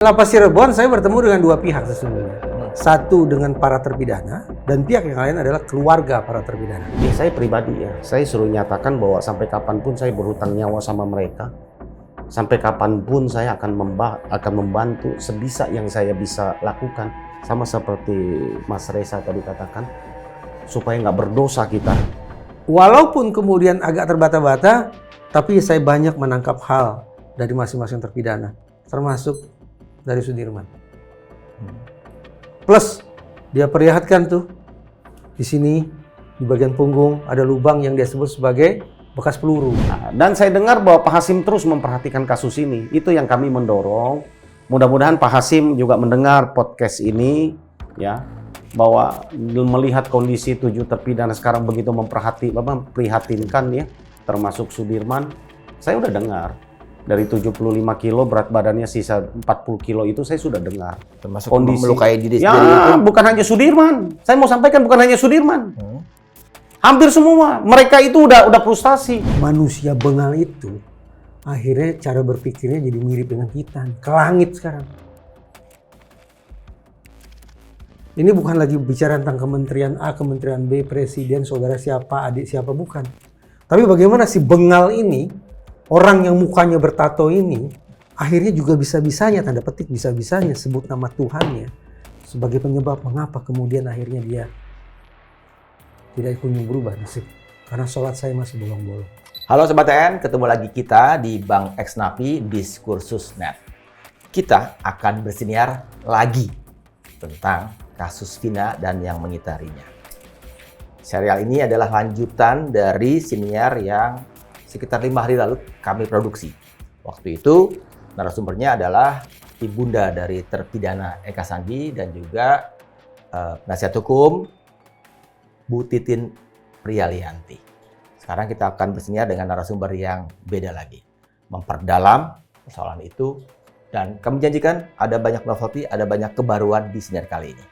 Lapas Cirebon saya bertemu dengan dua pihak sesungguhnya. Satu dengan para terpidana dan pihak yang lain adalah keluarga para terpidana. Ya, saya pribadi saya suruh nyatakan bahwa sampai kapanpun saya berhutang nyawa sama mereka. Sampai kapanpun saya akan membantu sebisa yang saya bisa lakukan. Sama seperti Mas Reza tadi katakan, supaya nggak berdosa kita. Walaupun kemudian agak terbata-bata, tapi saya banyak menangkap hal dari masing-masing terpidana, termasuk dari Sudirman. Plus dia perlihatkan tuh di sini di bagian punggung ada lubang yang dia sebut sebagai bekas peluru. Dan saya dengar bahwa Pak Hasim terus memperhatikan kasus ini. Itu yang kami mendorong. Mudah-mudahan Pak Hasim juga mendengar podcast ini, ya, bahwa melihat kondisi 7 terpidana sekarang begitu memprihatinkan ya, termasuk Sudirman. Saya udah dengar. Dari 75 kilo berat badannya sisa 40 kilo itu saya sudah dengar. Termasuk kondisi melukai diri ya, sendiri itu. bukan hanya Sudirman. Saya mau sampaikan bukan hanya Sudirman. Hampir semua. Mereka itu udah frustasi. Manusia bengal itu akhirnya cara berpikirnya jadi mirip dengan kita, ke langit sekarang. Ini bukan lagi bicara tentang kementerian A, kementerian B, presiden, saudara siapa, adik siapa, bukan. Tapi bagaimana si bengal ini, orang yang mukanya bertato ini, akhirnya juga bisa-bisanya, tanda petik bisa-bisanya, sebut nama Tuhannya sebagai penyebab mengapa kemudian akhirnya dia tidak kunjung berubah nasib. Karena sholat saya masih bolong-bolong. Halo Sobat TN, ketemu lagi kita di Bang X Napi Diskursus.net. Kita akan bersiniar lagi tentang kasus Vina dan yang mengitarinya. Serial ini adalah lanjutan dari siniar yang sekitar 5 hari lalu kami produksi. Waktu itu narasumbernya adalah ibunda dari terpidana Eka Sandi dan juga penasihat hukum Bu Titin Prialianti. Sekarang kita akan bersiniar dengan narasumber yang beda lagi. Memperdalam persoalan itu dan kami janjikan ada banyak novelty, ada banyak kebaruan di siniar kali ini.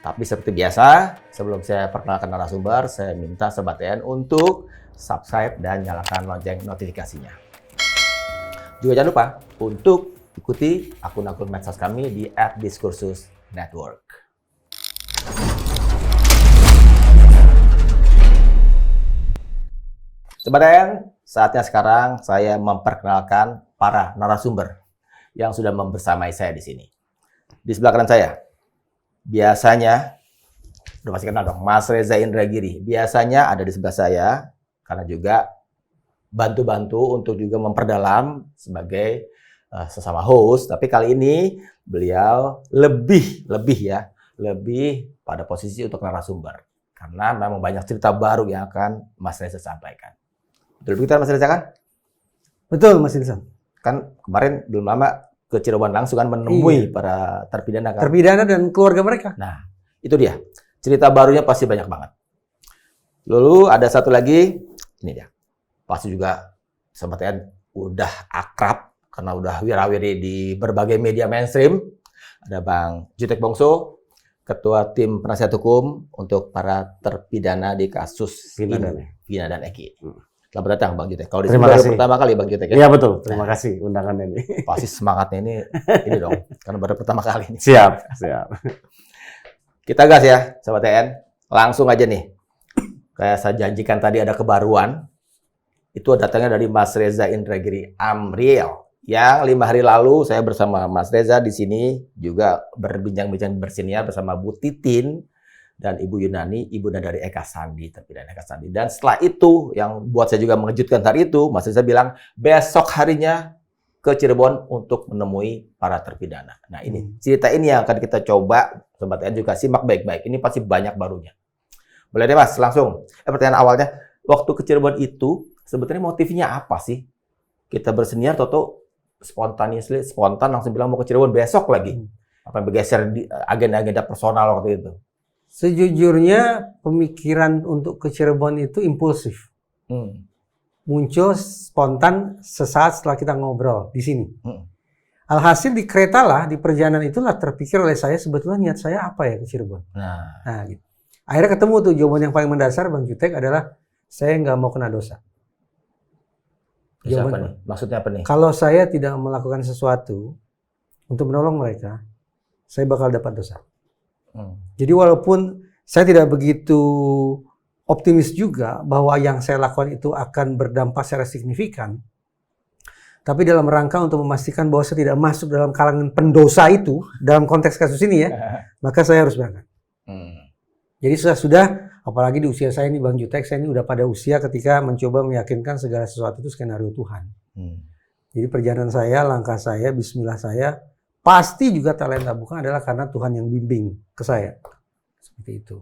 Tapi seperti biasa, sebelum saya perkenalkan narasumber, saya minta Sobat TN untuk subscribe dan nyalakan lonceng notifikasinya. Juga jangan lupa untuk ikuti akun-akun medsos kami di @diskursusnetwork. Sobat TN, saatnya sekarang saya memperkenalkan para narasumber yang sudah membersamai saya di sini. Di sebelah kanan saya, biasanya, udah pasti kenal dong, Mas Reza Indragiri. Biasanya ada di sebelah saya, karena juga bantu-bantu untuk juga memperdalam sebagai sesama host. Tapi kali ini beliau lebih pada posisi untuk narasumber. Karena memang banyak cerita baru yang akan Mas Reza sampaikan. Betul begitu Mas Reza kan? Betul Mas Ilsan. Kan kemarin belum lama ke Cirebon langsung kan menemui para terpidana kan? Terpidana dan keluarga mereka. Nah, itu dia. Cerita barunya pasti banyak banget. Lalu ada satu lagi, ini dia. Pasti juga Sobat TN udah akrab karena udah wirawiri di berbagai media mainstream. Ada Bang Jutek Bongso, Ketua Tim Penasihat Hukum untuk para terpidana di kasus Vina dan Eki. Selamat datang Bang Jutek. Kalau di sini baru pertama kali Bang Jutek ya? Iya betul. Terima kasih undangannya ini. Pasti semangatnya ini dong, karena baru pertama kali ini. Siap. Kita gas ya, Sobat TN. Langsung aja nih. Kayak saya janjikan tadi ada kebaruan. Itu datangnya dari Mas Reza Indragiri Amriel. Yang 5 hari lalu saya bersama Mas Reza di sini juga berbincang-bincang bersiniar bersama Bu Titin dan Ibu Yunani, ibunda dari Eka Sandi, terpidana Eka Sandi. Dan setelah itu, yang buat saya juga mengejutkan hari itu, Mas Reza bilang besok harinya ke Cirebon untuk menemui para terpidana. Nah ini, cerita ini yang akan kita coba, Sobat TN juga simak baik-baik. Ini pasti banyak barunya. Boleh deh Mas, langsung. Pertanyaan awalnya, waktu ke Cirebon itu, sebetulnya motifnya apa sih? Kita berseniar, toto spontan langsung bilang mau ke Cirebon besok lagi. Apa yang bergeser di agenda-agenda personal waktu itu? Sejujurnya pemikiran untuk ke Cirebon itu impulsif. Muncul spontan sesaat setelah kita ngobrol di sini. Alhasil di kereta lah, di perjalanan itulah terpikir oleh saya sebetulnya niat saya apa ya ke Cirebon. Nah gitu. Akhirnya ketemu tuh jawaban yang paling mendasar Bang Jutek adalah saya nggak mau kena dosa. Jawaban, maksudnya apa nih? Kalau saya tidak melakukan sesuatu untuk menolong mereka, saya bakal dapat dosa. Jadi walaupun saya tidak begitu optimis juga bahwa yang saya lakukan itu akan berdampak secara signifikan, tapi dalam rangka untuk memastikan bahwa saya tidak masuk dalam kalangan pendosa itu, dalam konteks kasus ini ya, maka saya harus berangkat. Jadi sudah, apalagi di usia saya ini Bang Jutek, saya ini udah pada usia ketika mencoba meyakinkan segala sesuatu itu skenario Tuhan. Jadi perjalanan saya, langkah saya, bismillah saya, pasti juga talenta bukan adalah karena Tuhan yang bimbing ke saya. Seperti itu.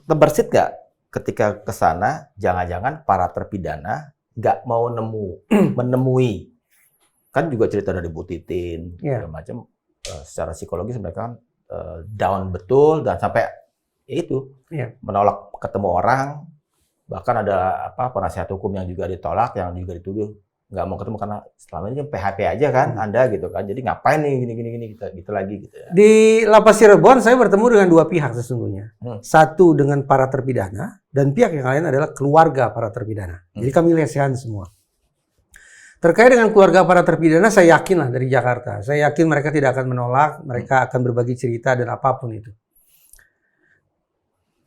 Terbersit nggak ketika ke sana, jangan-jangan para terpidana nggak mau menemui, kan juga cerita dari Bu Titin, segala macam, secara psikologis mereka kan down betul dan sampai itu menolak ketemu orang, bahkan ada penasihat hukum yang juga ditolak, yang juga dituduh nggak mau ketemu karena selama ini PHP aja kan Anda gitu kan, jadi ngapain nih gini gitu lagi gitu ya. Di Lapas Cirebon saya bertemu dengan dua pihak sesungguhnya, satu dengan para terpidana dan pihak yang lain adalah keluarga para terpidana. Jadi kami lesehan semua. Terkait dengan keluarga para terpidana, saya yakin lah dari Jakarta, saya yakin mereka tidak akan menolak, mereka akan berbagi cerita dan apapun itu.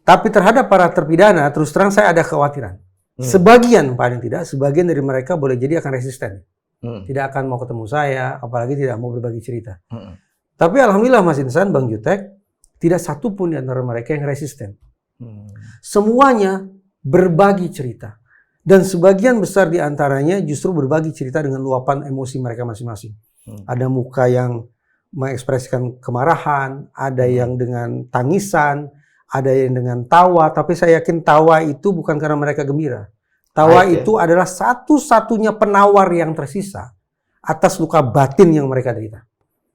Tapi terhadap para terpidana, terus terang saya ada kekhawatiran. Sebagian, paling tidak, sebagian dari mereka boleh jadi akan resisten. Tidak akan mau ketemu saya, apalagi tidak mau berbagi cerita. Tapi alhamdulillah Mas Insan, Bang Jutek, tidak satu pun di antara mereka yang resisten. Semuanya berbagi cerita. Dan sebagian besar di antaranya justru berbagi cerita dengan luapan emosi mereka masing-masing. Ada muka yang mengekspresikan kemarahan, ada yang dengan tangisan, ada yang dengan tawa, tapi saya yakin tawa itu bukan karena mereka gembira. Tawa itu adalah satu-satunya penawar yang tersisa atas luka batin yang mereka derita.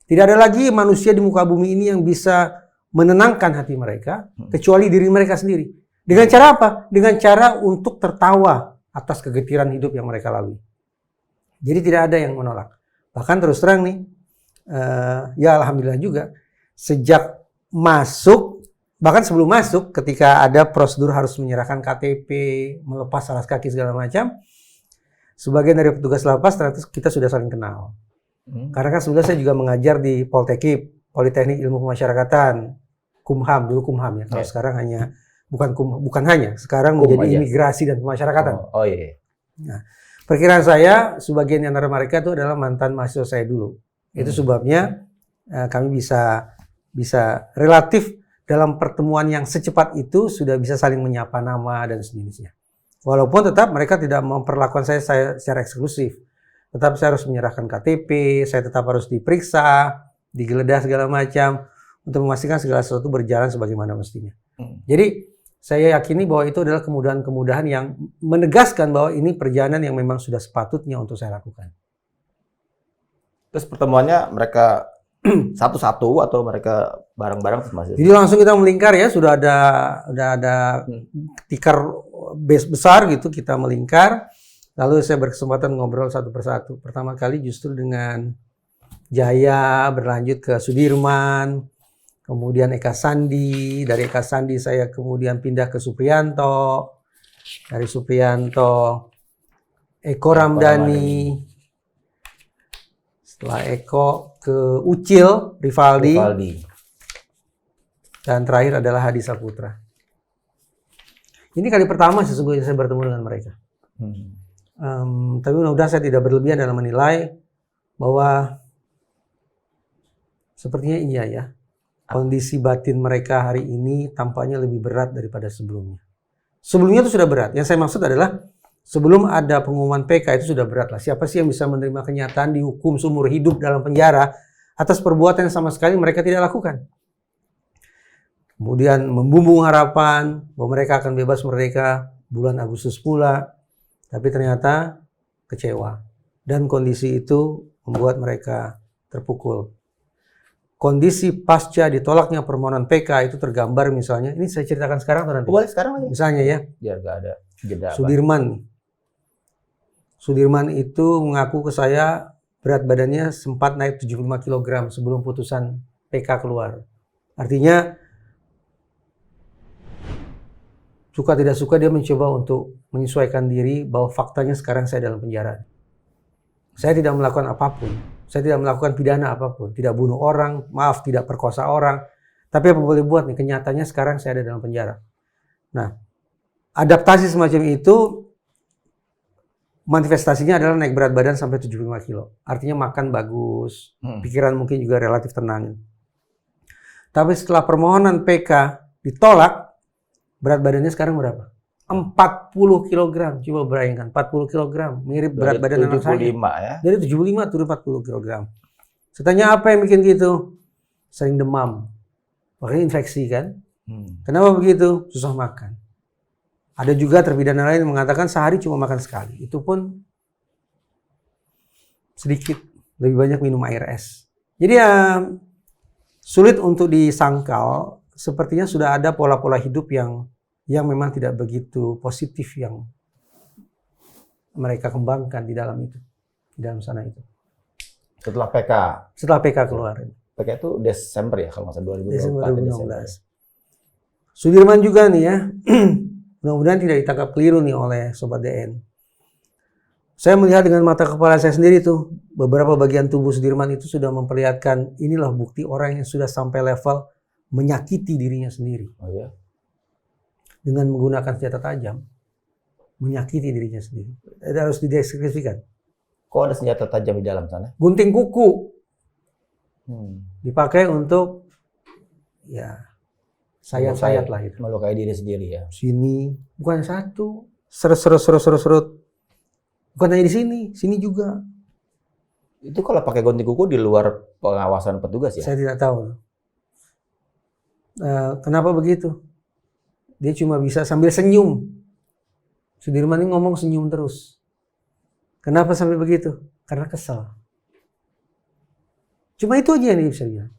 Tidak ada lagi manusia di muka bumi ini yang bisa menenangkan hati mereka, kecuali diri mereka sendiri. Dengan cara apa? Dengan cara untuk tertawa atas kegetiran hidup yang mereka lalui. Jadi tidak ada yang menolak. Bahkan terus terang nih, ya alhamdulillah juga, sejak masuk, bahkan sebelum masuk, ketika ada prosedur harus menyerahkan KTP, melepas alas kaki segala macam, sebagian dari petugas lapas ternyata kita sudah saling kenal. Karena kan sebelumnya saya juga mengajar di Poltekip, Politeknik Ilmu Pemasyarakatan, Kumham, dulu Kumham ya. Kalau sekarang hanya bukan hanya, sekarang menjadi Imigrasi dan Pemasyarakatan. Nah, perkiraan saya sebagian di antara mereka itu adalah mantan mahasiswa saya dulu. Itu sebabnya kami bisa relatif dalam pertemuan yang secepat itu sudah bisa saling menyapa nama dan sejenisnya. Walaupun tetap mereka tidak memperlakukan saya secara eksklusif. Tetap saya harus menyerahkan KTP, saya tetap harus diperiksa, digeledah segala macam untuk memastikan segala sesuatu berjalan sebagaimana mestinya. Jadi saya yakini bahwa itu adalah kemudahan-kemudahan yang menegaskan bahwa ini perjalanan yang memang sudah sepatutnya untuk saya lakukan. Terus pertemuannya mereka satu-satu atau mereka bareng-bareng masih? Jadi langsung kita melingkar ya, sudah ada tikar base besar gitu, kita melingkar. Lalu saya berkesempatan ngobrol satu persatu. Pertama kali justru dengan Jaya, berlanjut ke Sudirman, kemudian Eka Sandi, dari Eka Sandi saya kemudian pindah ke Supriyanto, dari Supriyanto Eko Ramdhani, setelah Eko ke Ucil, Rivaldi. Dan terakhir adalah Hadi Saputra. Ini kali pertama sesungguhnya saya bertemu dengan mereka. Tapi mudah-mudahan saya tidak berlebihan dalam menilai bahwa sepertinya iya ya. Kondisi batin mereka hari ini tampaknya lebih berat daripada sebelumnya. Sebelumnya itu sudah berat. Yang saya maksud adalah sebelum ada pengumuman PK itu sudah berat lah. Siapa sih yang bisa menerima kenyataan dihukum seumur hidup dalam penjara atas perbuatan yang sama sekali mereka tidak lakukan. Kemudian membumbung harapan bahwa mereka akan bebas merdeka bulan Agustus pula. Tapi ternyata kecewa. Dan kondisi itu membuat mereka terpukul. Kondisi pasca ditolaknya permohonan PK itu tergambar misalnya. Ini saya ceritakan sekarang atau nanti? Boleh sekarang aja. Misalnya ya. Biar gak ada jeda. Sudirman itu mengaku ke saya berat badannya sempat naik 75 kg sebelum putusan PK keluar. Artinya suka tidak suka dia mencoba untuk menyesuaikan diri bahwa faktanya sekarang saya dalam penjara. Saya tidak melakukan apapun. Saya tidak melakukan pidana apapun, tidak bunuh orang, maaf, tidak perkosa orang. Tapi apa boleh buat nih, kenyataannya sekarang saya ada dalam penjara. Nah, adaptasi semacam itu manifestasinya adalah naik berat badan sampai 75 kilo. Artinya makan bagus, pikiran mungkin juga relatif tenang. Tapi setelah permohonan PK ditolak, berat badannya sekarang berapa? 40 kg. Coba bayangkan, 40 kg. Mirip berat badan anak saya. 75 ya. Dari 75 turun 40 kg. Saya tanya apa yang bikin gitu? Sering demam. Makanya infeksi kan? Kenapa begitu? Susah makan. Ada juga terpidana lain yang mengatakan sehari cuma makan sekali. Itu pun sedikit. Lebih banyak minum air es. Jadi ya sulit untuk disangkal. Sepertinya sudah ada pola-pola hidup yang memang tidak begitu positif yang mereka kembangkan di dalam itu. Di dalam sana itu. Setelah PK. Setelah PK keluar. PK itu Desember ya kalau nggak salah 2024. Desember Desember. 2016. Sudirman juga nih ya. Mudah-mudahan tidak ditangkap keliru nih oleh Sobat DN. Saya melihat dengan mata kepala saya sendiri tuh, beberapa bagian tubuh Sudirman itu sudah memperlihatkan inilah bukti orang yang sudah sampai level menyakiti dirinya sendiri. Oh ya. Dengan menggunakan senjata tajam, menyakiti dirinya sendiri. Itu harus dideskripsikan. Kok ada senjata tajam di dalam sana? Gunting kuku dipakai untuk ya sayat-sayat lah itu. Melukai diri sendiri ya. Sini bukan satu, serut. Bukan hanya di sini juga. Itu kalau pakai gunting kuku di luar pengawasan petugas ya? Saya tidak tahu. Kenapa begitu? Dia cuma bisa sambil senyum. Sudirman ini ngomong senyum terus. Kenapa sampai begitu? Karena kesal. Cuma itu aja yang dia bisa bilang.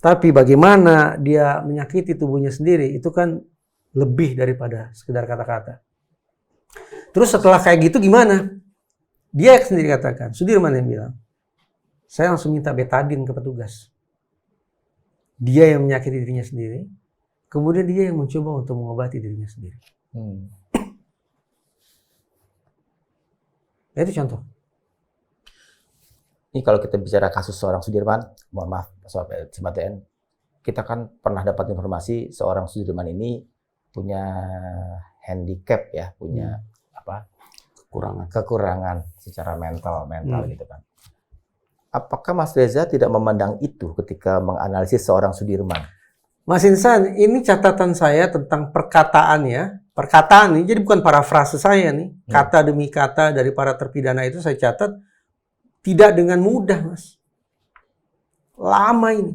Tapi bagaimana dia menyakiti tubuhnya sendiri, itu kan lebih daripada sekedar kata-kata. Terus setelah kayak gitu gimana? Dia sendiri katakan, Sudirman yang bilang, saya langsung minta betadin ke petugas. Dia yang menyakiti dirinya sendiri, kemudian dia yang mencoba untuk mengobati dirinya sendiri. Itu contoh. Ini kalau kita bicara kasus seorang Sudirman, mohon maaf Sobat TN, kita kan pernah dapat informasi seorang Sudirman ini punya handicap ya, punya kekurangan secara mental gitu kan. Apakah Mas Reza tidak memandang itu ketika menganalisis seorang Sudirman? Mas Insan, ini catatan saya tentang perkataan ya. Perkataan ini, jadi bukan parafrase saya nih. Kata demi kata dari para terpidana itu saya catat. Tidak dengan mudah, Mas. Lama ini.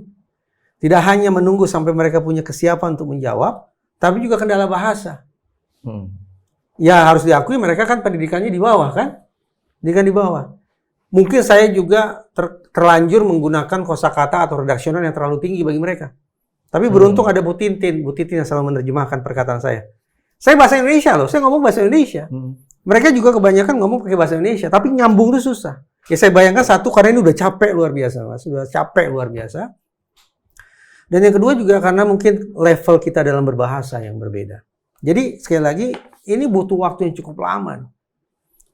Tidak hanya menunggu sampai mereka punya kesiapan untuk menjawab, tapi juga kendala bahasa. Ya harus diakui mereka kan pendidikannya di bawah kan? Pendidikan di bawah. Mungkin saya juga terlanjur menggunakan kosakata atau redaksional yang terlalu tinggi bagi mereka. Tapi beruntung ada Bu Tintin yang selalu menerjemahkan perkataan saya. Saya bahasa Indonesia loh, saya ngomong bahasa Indonesia. Mereka juga kebanyakan ngomong pakai bahasa Indonesia, tapi nyambung itu susah. Ya saya bayangkan satu, karena ini udah capek luar biasa, Mas. Sudah capek luar biasa. Dan yang kedua juga karena mungkin level kita dalam berbahasa yang berbeda. Jadi sekali lagi, ini butuh waktu yang cukup lama.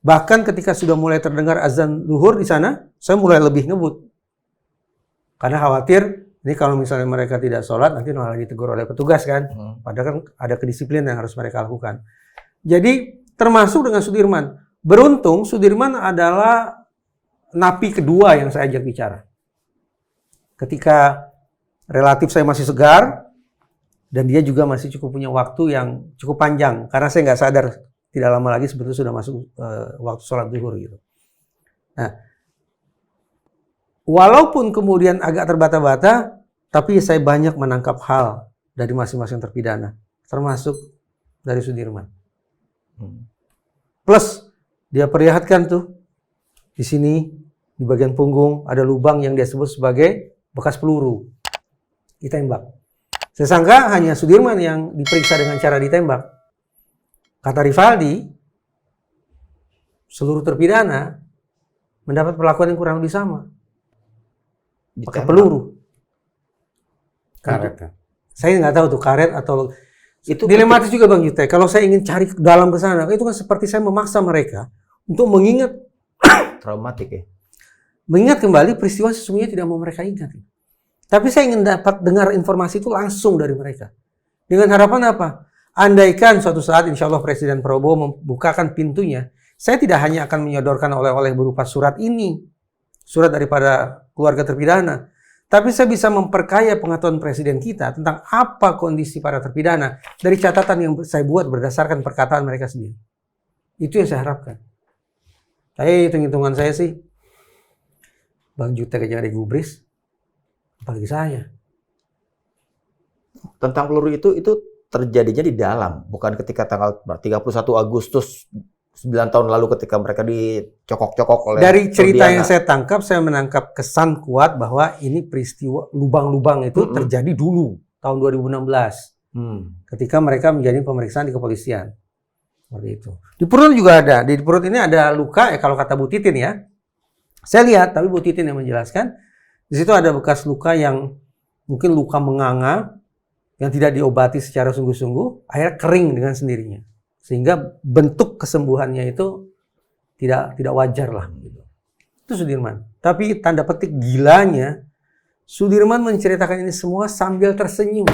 Bahkan ketika sudah mulai terdengar azan zuhur di sana, saya mulai lebih ngebut. Karena khawatir, ini kalau misalnya mereka tidak sholat, nanti malah ditegur oleh petugas kan. Padahal kan ada kedisiplinan yang harus mereka lakukan. Jadi termasuk dengan Sudirman. Beruntung Sudirman adalah napi kedua yang saya ajak bicara. Ketika relatif saya masih segar, dan dia juga masih cukup punya waktu yang cukup panjang. Karena saya nggak sadar, tidak lama lagi sebetulnya sudah masuk waktu sholat zuhur gitu. Nah, walaupun kemudian agak terbata-bata, tapi saya banyak menangkap hal dari masing-masing terpidana, termasuk dari Sudirman. Plus, dia perlihatkan tuh, di sini, di bagian punggung, ada lubang yang dia sebut sebagai bekas peluru. Ditembak. Saya sangka hanya Sudirman yang diperiksa dengan cara ditembak. Kata Rivaldi, seluruh terpidana mendapat perlakuan yang kurang lebih sama. Pakai peluru. Karet. Saya nggak tahu tuh karet atau itu dilematis juga Bang Yute. Kalau saya ingin cari dalam ke sana, itu kan seperti saya memaksa mereka untuk mengingat Traumatik ya. mengingat kembali peristiwa sesungguhnya tidak mau mereka ingat. Tapi saya ingin dapat dengar informasi itu langsung dari mereka. Dengan harapan apa? Andaikan suatu saat insya Allah Presiden Prabowo membukakan pintunya, saya tidak hanya akan menyodorkan oleh-oleh berupa surat ini, surat daripada keluarga terpidana, tapi saya bisa memperkaya pengetahuan Presiden kita tentang apa kondisi para terpidana dari catatan yang saya buat berdasarkan perkataan mereka sendiri. Itu yang saya harapkan. Saya hitung-hitungan saya sih, Bang Jutek aja ada gubris, apalagi saya. Tentang peluru itu terjadinya di dalam, bukan ketika tanggal 31 Agustus 9 tahun lalu ketika mereka dicokok-cokok oleh dari cerita Rudiana. yang saya tangkap, saya menangkap kesan kuat bahwa ini peristiwa lubang-lubang itu terjadi dulu, tahun 2016. Ketika mereka menjalani pemeriksaan di kepolisian. Seperti itu. Di perut juga ada. Di perut ini ada luka, kalau kata Bu Titin ya. Saya lihat, tapi Bu Titin yang menjelaskan. Di situ ada bekas luka yang mungkin luka menganga, yang tidak diobati secara sungguh-sungguh, akhirnya kering dengan sendirinya. Sehingga bentuk kesembuhannya itu tidak wajar lah. Gitu. Itu Sudirman. Tapi tanda petik gilanya, Sudirman menceritakan ini semua sambil tersenyum.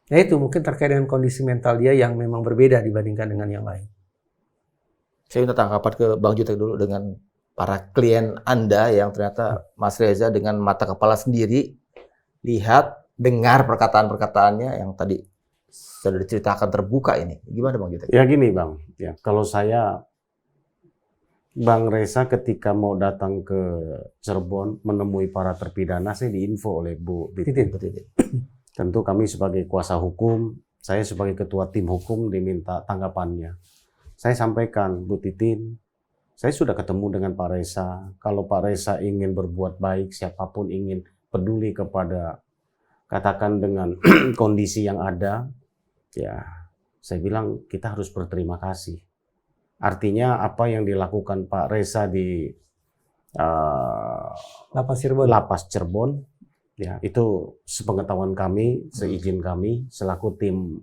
Ya itu mungkin terkait dengan kondisi mental dia yang memang berbeda dibandingkan dengan yang lain. Saya minta tanggapan ke Bang Jutek dulu dengan para klien Anda yang ternyata Mas Reza dengan mata kepala sendiri lihat, dengar perkataan-perkataannya yang tadi sudah diceritakan terbuka ini. Gimana Bang Jutek? Ya gini Bang, ya kalau saya Bang Reza ketika mau datang ke Cirebon menemui para terpidana, saya diinfo oleh Bu Titin. Tentu kami sebagai kuasa hukum, saya sebagai ketua tim hukum diminta tanggapannya. Saya sampaikan, Bu Titin, saya sudah ketemu dengan Pak Reza. Kalau Pak Reza ingin berbuat baik, siapapun ingin peduli kepada, katakan dengan kondisi yang ada, ya saya bilang kita harus berterima kasih. Artinya apa yang dilakukan Pak Reza di Lapas Cirebon, ya itu sepengetahuan kami, seizin kami selaku tim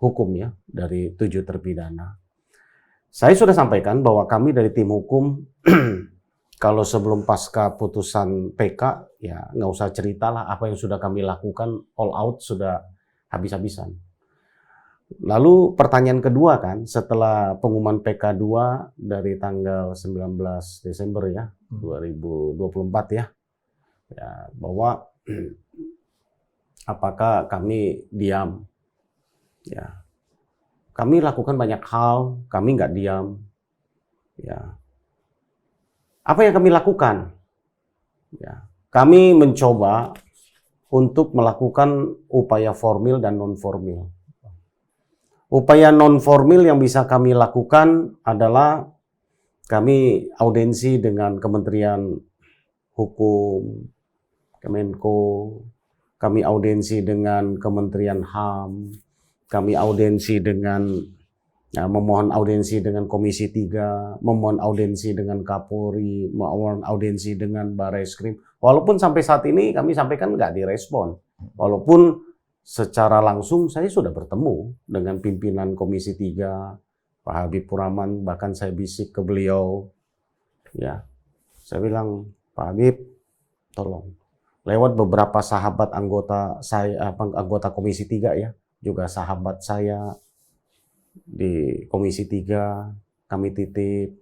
hukum ya dari 7 terpidana. Saya sudah sampaikan bahwa kami dari tim hukum kalau sebelum pasca putusan PK ya nggak usah ceritalah apa yang sudah kami lakukan, all out sudah habis-habisan. Lalu pertanyaan kedua kan setelah pengumuman PK 2 dari tanggal 19 Desember ya 2024 ya. Ya, bahwa apakah kami diam? Ya, kami lakukan banyak hal, kami nggak diam. Ya, apa yang kami lakukan? Ya, kami mencoba untuk melakukan upaya formil dan non formil. Upaya non formil yang bisa kami lakukan adalah kami audiensi dengan Kementerian Hukum, Kemenko, kami audiensi dengan Kementerian HAM, kami audiensi dengan memohon audiensi dengan Komisi 3, memohon audiensi dengan Kapolri, memohon audiensi dengan Barreskrim. Walaupun sampai saat ini kami sampaikan nggak direspon. Walaupun secara langsung saya sudah bertemu dengan pimpinan Komisi 3, Pak Habib Puraman, bahkan saya bisik ke beliau. Ya, saya bilang, Pak Habib, tolong. Lewat beberapa sahabat anggota saya, anggota Komisi 3 ya, juga sahabat saya di Komisi 3, kami titip.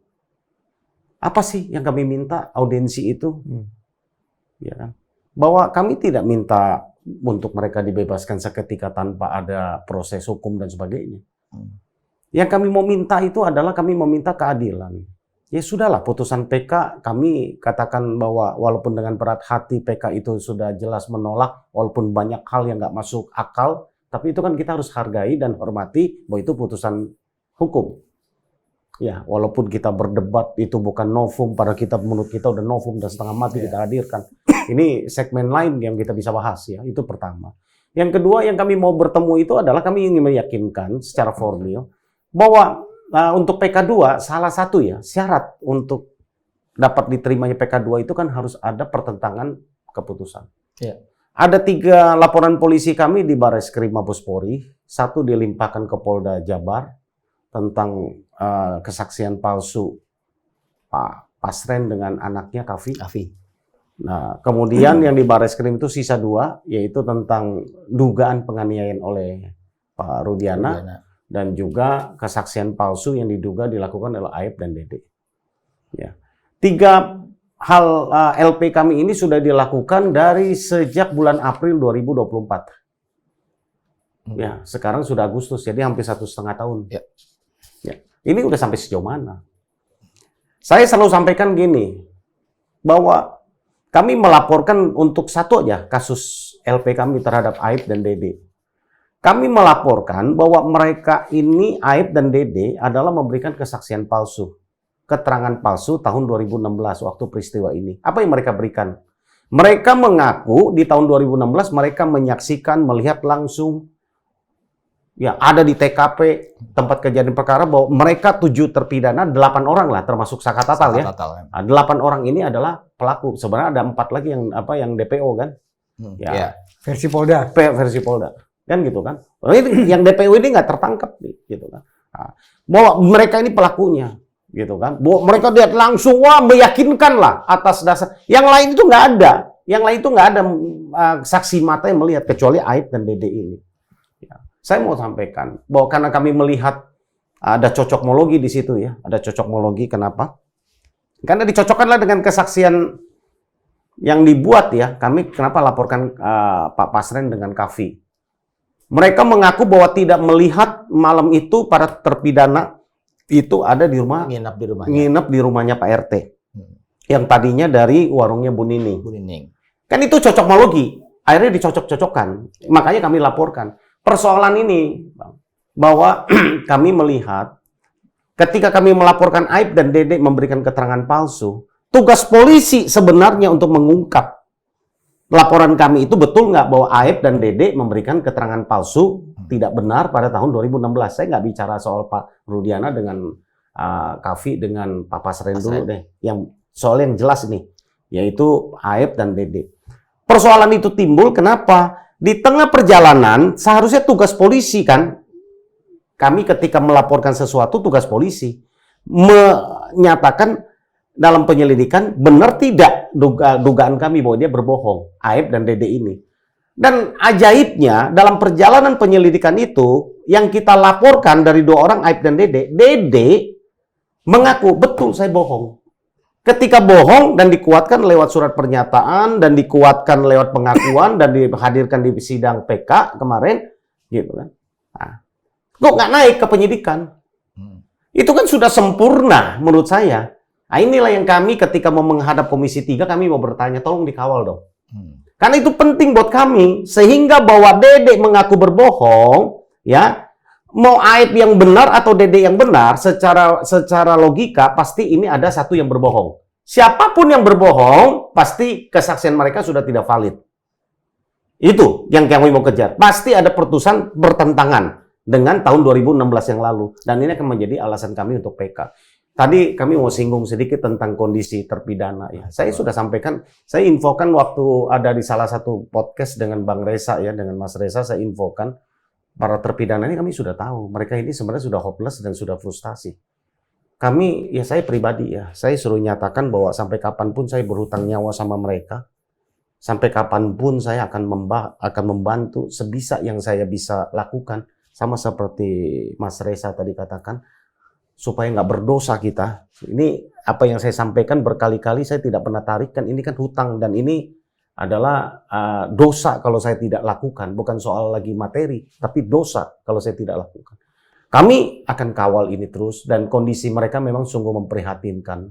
Apa sih yang kami minta audiensi itu? Ya kan? Bahwa kami tidak minta untuk mereka dibebaskan seketika tanpa ada proses hukum dan sebagainya. Yang kami mau minta itu adalah kami meminta keadilan. Ya sudahlah, putusan PK kami katakan bahwa walaupun dengan berat hati PK itu sudah jelas menolak, walaupun banyak hal yang nggak masuk akal, tapi itu kan kita harus hargai dan hormati bahwa itu putusan hukum. Ya, walaupun kita berdebat itu bukan novum, pada kita menurut kita udah novum dan setengah mati kita hadirkan. Ini segmen lain yang kita bisa bahas ya, itu pertama. Yang kedua yang kami mau bertemu itu adalah kami ingin meyakinkan secara formil bahwa untuk PK2 salah satu ya syarat untuk dapat diterimanya PK2 itu kan harus ada pertentangan keputusan. Ya. Ada 3 laporan polisi kami di Barreskrim Mabes Polri, 1 dilimpahkan ke Polda Jabar tentang kesaksian palsu Pak Pasren dengan anaknya Kavi. Afi. Nah, kemudian yang di Barreskrim itu sisa 2, yaitu tentang dugaan penganiayaan oleh Pak Rudiana dan juga kesaksian palsu yang diduga dilakukan oleh Aib dan Dede. Ya. 3 hal LP kami ini sudah dilakukan dari sejak bulan April 2024. Ya, sekarang sudah Agustus, jadi hampir 1,5 tahun. Ya. Ya. Ini udah sampai sejauh mana? Saya selalu sampaikan gini, bahwa kami melaporkan untuk satu aja kasus LP kami terhadap Aib dan Dede. Kami melaporkan bahwa mereka ini, Aib dan Dede, adalah memberikan kesaksian palsu, keterangan palsu tahun 2016 waktu peristiwa ini. Apa yang mereka berikan? Mereka mengaku di tahun 2016 mereka menyaksikan, melihat langsung, ya ada di TKP tempat kejadian perkara bahwa mereka 7 terpidana, 8 orang lah termasuk Saka Tatal ya. Nah, 8 orang ini adalah pelaku. Sebenarnya ada 4 lagi yang DPO kan. Ya. Versi Polda. Versi Polda. Kan gitu kan. Ini yang DPO ini nggak tertangkap gitu kan. Nah, bahwa mereka ini pelakunya gitu kan. Bahwa mereka lihat langsung, wah meyakinkan lah atas dasar. Yang lain itu nggak ada. Yang lain itu nggak ada saksi mata yang melihat kecuali Aib dan Dede ini. Ya. Saya mau sampaikan bahwa karena kami melihat ada cocokmologi di situ ya, ada cocokmologi. Kenapa? Karena dicocokkanlah dengan kesaksian yang dibuat ya. Kami kenapa laporkan Pak Pasren dengan Kavi? Mereka mengaku bahwa tidak melihat malam itu para terpidana itu ada di rumah, nginep di rumahnya Pak RT. Yang tadinya dari warungnya Bu Nining. Kan itu cocokmologi. Akhirnya dicocok-cocokkan. Makanya kami laporkan. Persoalan ini, bahwa kami melihat ketika kami melaporkan Aib dan Dede memberikan keterangan palsu, tugas polisi sebenarnya untuk mengungkap laporan kami itu betul nggak bahwa Aib dan Dede memberikan keterangan palsu tidak benar pada tahun 2016. Saya nggak bicara soal Pak Rudiana dengan Kavi dengan Pak Pasren dulu deh. Soal yang jelas nih, yaitu Aib dan Dede. Persoalan itu timbul kenapa? Di tengah perjalanan, seharusnya tugas polisi kan, kami ketika melaporkan sesuatu, tugas polisi menyatakan dalam penyelidikan, benar tidak dugaan kami bahwa dia berbohong, Aib dan Dede ini. Dan ajaibnya, dalam perjalanan penyelidikan itu, yang kita laporkan dari 2 orang, Aib dan Dede, Dede mengaku, betul saya bohong. Ketika bohong dan dikuatkan lewat surat pernyataan dan dikuatkan lewat pengakuan dan dihadirkan di sidang PK kemarin, gitu kan? Nah, kok nggak naik ke penyidikan? Itu kan sudah sempurna menurut saya. Nah, inilah yang kami ketika mau menghadap Komisi 3 kami mau bertanya, tolong dikawal dong. Karena itu penting buat kami sehingga bahwa Dede mengaku berbohong, ya. Mau Aib yang benar atau Dede yang benar, secara logika pasti ini ada satu yang berbohong. Siapapun yang berbohong, pasti kesaksian mereka sudah tidak valid. Itu yang kami mau kejar. Pasti ada putusan bertentangan dengan tahun 2016 yang lalu. Dan ini akan menjadi alasan kami untuk PK. Tadi kami mau singgung sedikit tentang kondisi terpidana. Ya, saya sudah sampaikan, saya infokan waktu ada di salah satu podcast dengan Bang Reza, ya, dengan Mas Reza, saya infokan. Para terpidana ini kami sudah tahu, mereka ini sebenarnya sudah hopeless dan sudah frustasi. Kami, ya saya pribadi ya, saya suruh nyatakan bahwa sampai kapanpun saya berhutang nyawa sama mereka, sampai kapanpun saya akan membantu sebisa yang saya bisa lakukan, sama seperti Mas Reza tadi katakan, supaya nggak berdosa kita. Ini apa yang saya sampaikan berkali-kali, saya tidak pernah tarikan, ini kan hutang dan ini adalah dosa kalau saya tidak lakukan. Bukan soal lagi materi, tapi dosa kalau saya tidak lakukan. Kami akan kawal ini terus dan kondisi mereka memang sungguh memprihatinkan.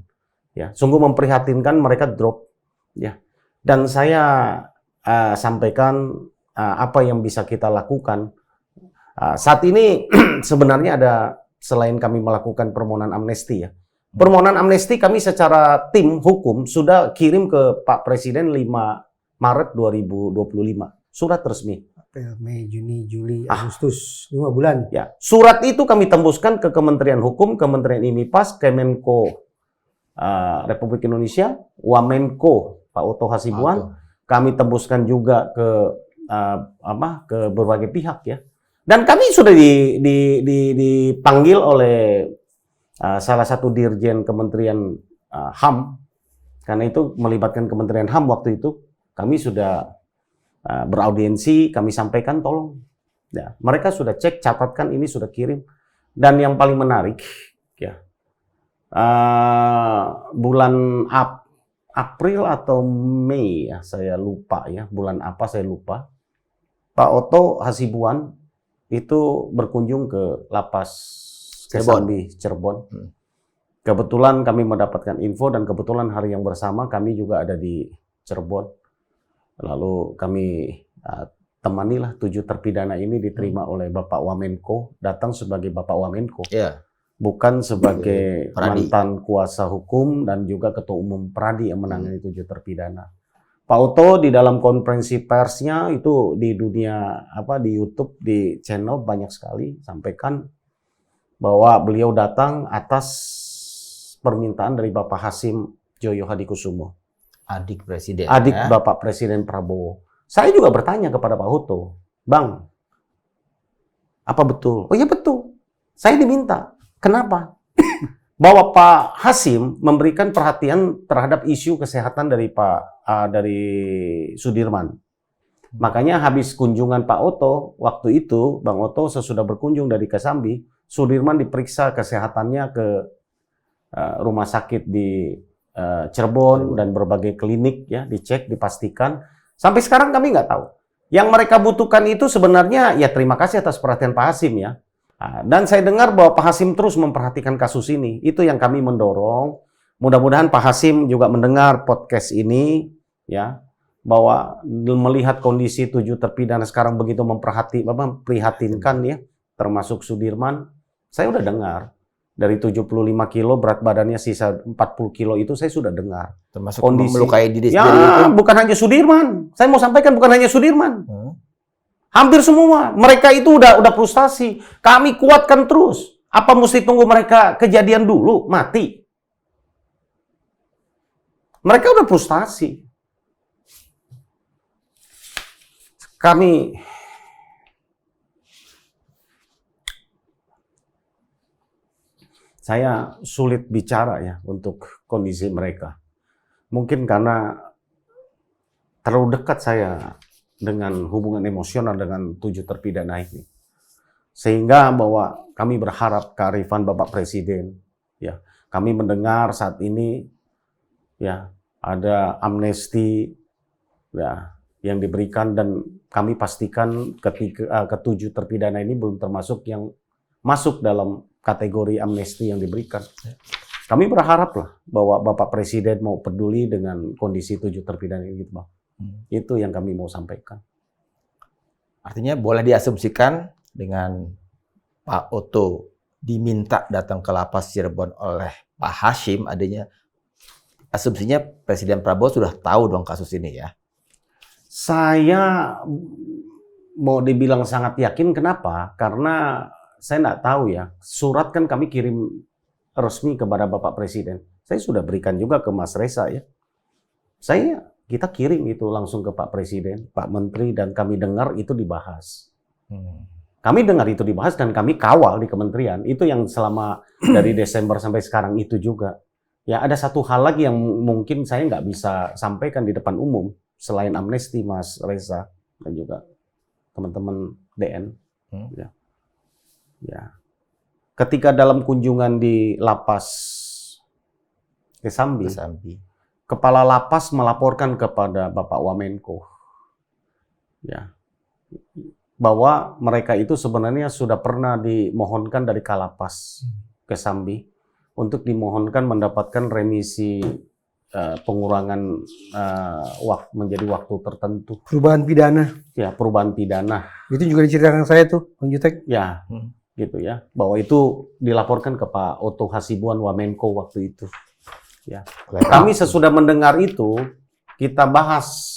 Ya, sungguh memprihatinkan, mereka drop. Ya, dan saya sampaikan apa yang bisa kita lakukan. Saat ini sebenarnya ada, selain kami melakukan permohonan amnesti ya. Permohonan amnesti kami secara tim hukum sudah kirim ke Pak Presiden 5 Maret 2025, surat resmi. April, Mei, Juni, Juli, Agustus, 5 bulan. Ya, surat itu kami tembuskan ke Kementerian Hukum, Kementerian IMIPAS, Kemenko Republik Indonesia, Wamenko Pak Oto Hasibuan. Kami tembuskan juga ke berbagai pihak ya. Dan kami sudah dipanggil oleh salah satu dirjen Kementerian HAM, karena itu melibatkan Kementerian HAM waktu itu, kami sudah beraudiensi, kami sampaikan tolong. Ya, mereka sudah cek, catatkan, ini sudah kirim. Dan yang paling menarik, ya, bulan April atau Mei ya, saya lupa ya, bulan apa saya lupa. Pak Oto Hasibuan itu berkunjung ke lapas Kesambi, Cirebon. Kebetulan kami mendapatkan info dan kebetulan hari yang bersama kami juga ada di Cirebon. Lalu kami temanilah 7 terpidana ini diterima oleh Bapak Wamenko, datang sebagai Bapak Wamenko. Yeah. Bukan sebagai Pradi. mantan kuasa hukum dan juga ketua umum Pradi yang menangani 7 terpidana. Pak Oto di dalam konferensi persnya itu di dunia di YouTube, di channel banyak sekali sampaikan bahwa beliau datang atas permintaan dari Bapak Hasim Joyo Hadikusumo, Adik Presiden. adik ya. Bapak Presiden Prabowo. Saya juga bertanya kepada Pak Oto, Bang, apa betul? Oh iya betul, saya diminta. Kenapa? Bahwa Pak Hasim memberikan perhatian terhadap isu kesehatan dari dari Sudirman. Makanya habis kunjungan Pak Oto, waktu itu Bang Oto sesudah berkunjung dari Kesambi, Sudirman diperiksa kesehatannya ke rumah sakit di Cirebon dan berbagai klinik ya, dicek, dipastikan. Sampai sekarang kami nggak tahu. Yang mereka butuhkan itu sebenarnya ya terima kasih atas perhatian Pak Hasim ya. Dan saya dengar bahwa Pak Hasim terus memperhatikan kasus ini. Itu yang kami mendorong. Mudah-mudahan Pak Hasim juga mendengar podcast ini, ya, bahwa melihat kondisi 7 terpidana sekarang begitu memprihatinkan ya, termasuk Sudirman. Saya udah dengar dari 75 kilo berat badannya sisa 40 kilo itu saya sudah dengar. Termasuk Kondisi melukai diri ya, sendiri itu. bukan hanya Sudirman. Saya mau sampaikan bukan hanya Sudirman. Hampir semua. Mereka itu udah frustasi. Kami kuatkan terus. Apa mesti tunggu mereka kejadian dulu, mati? Mereka udah frustasi. Saya sulit bicara ya untuk kondisi mereka. Mungkin karena terlalu dekat saya dengan hubungan emosional dengan 7 terpidana ini. Sehingga bahwa kami berharap kearifan Bapak Presiden, ya, kami mendengar saat ini ya ada amnesti ya yang diberikan dan kami pastikan ke-7 terpidana ini belum termasuk yang masuk dalam kategori amnesti yang diberikan. Kami berharaplah bahwa Bapak Presiden mau peduli dengan kondisi 7 terpidana ini, gitu, Bang. Itu yang kami mau sampaikan. Artinya boleh diasumsikan dengan Pak Oto diminta datang ke lapas Cirebon oleh Pak Hasim, adanya asumsinya Presiden Prabowo sudah tahu dong kasus ini ya. Saya mau dibilang sangat yakin, kenapa? Karena saya nggak tahu ya, surat kan kami kirim resmi kepada Bapak Presiden. Saya sudah berikan juga ke Mas Reza ya. Kita kirim itu langsung ke Pak Presiden, Pak Menteri, dan kami dengar itu dibahas. Kami dengar itu dibahas dan kami kawal di kementerian. Itu yang selama dari Desember sampai sekarang itu juga. Ya ada satu hal lagi yang mungkin saya nggak bisa sampaikan di depan umum, selain amnesti Mas Reza dan juga teman-teman DN. Ya. Ketika dalam kunjungan di lapas Kesambi, Kepala lapas melaporkan kepada Bapak Wamenko ya, bahwa mereka itu sebenarnya sudah pernah dimohonkan dari Kalapas Kesambi untuk dimohonkan mendapatkan remisi pengurangan menjadi waktu tertentu. Perubahan pidana. Ya, perubahan pidana. Itu juga diceritakan saya tuh, Bang Jutek. Ya, gitu ya. Bahwa itu dilaporkan ke Pak Oto Hasibuan Wamenko waktu itu. Ya. Kami sesudah mendengar itu, kita bahas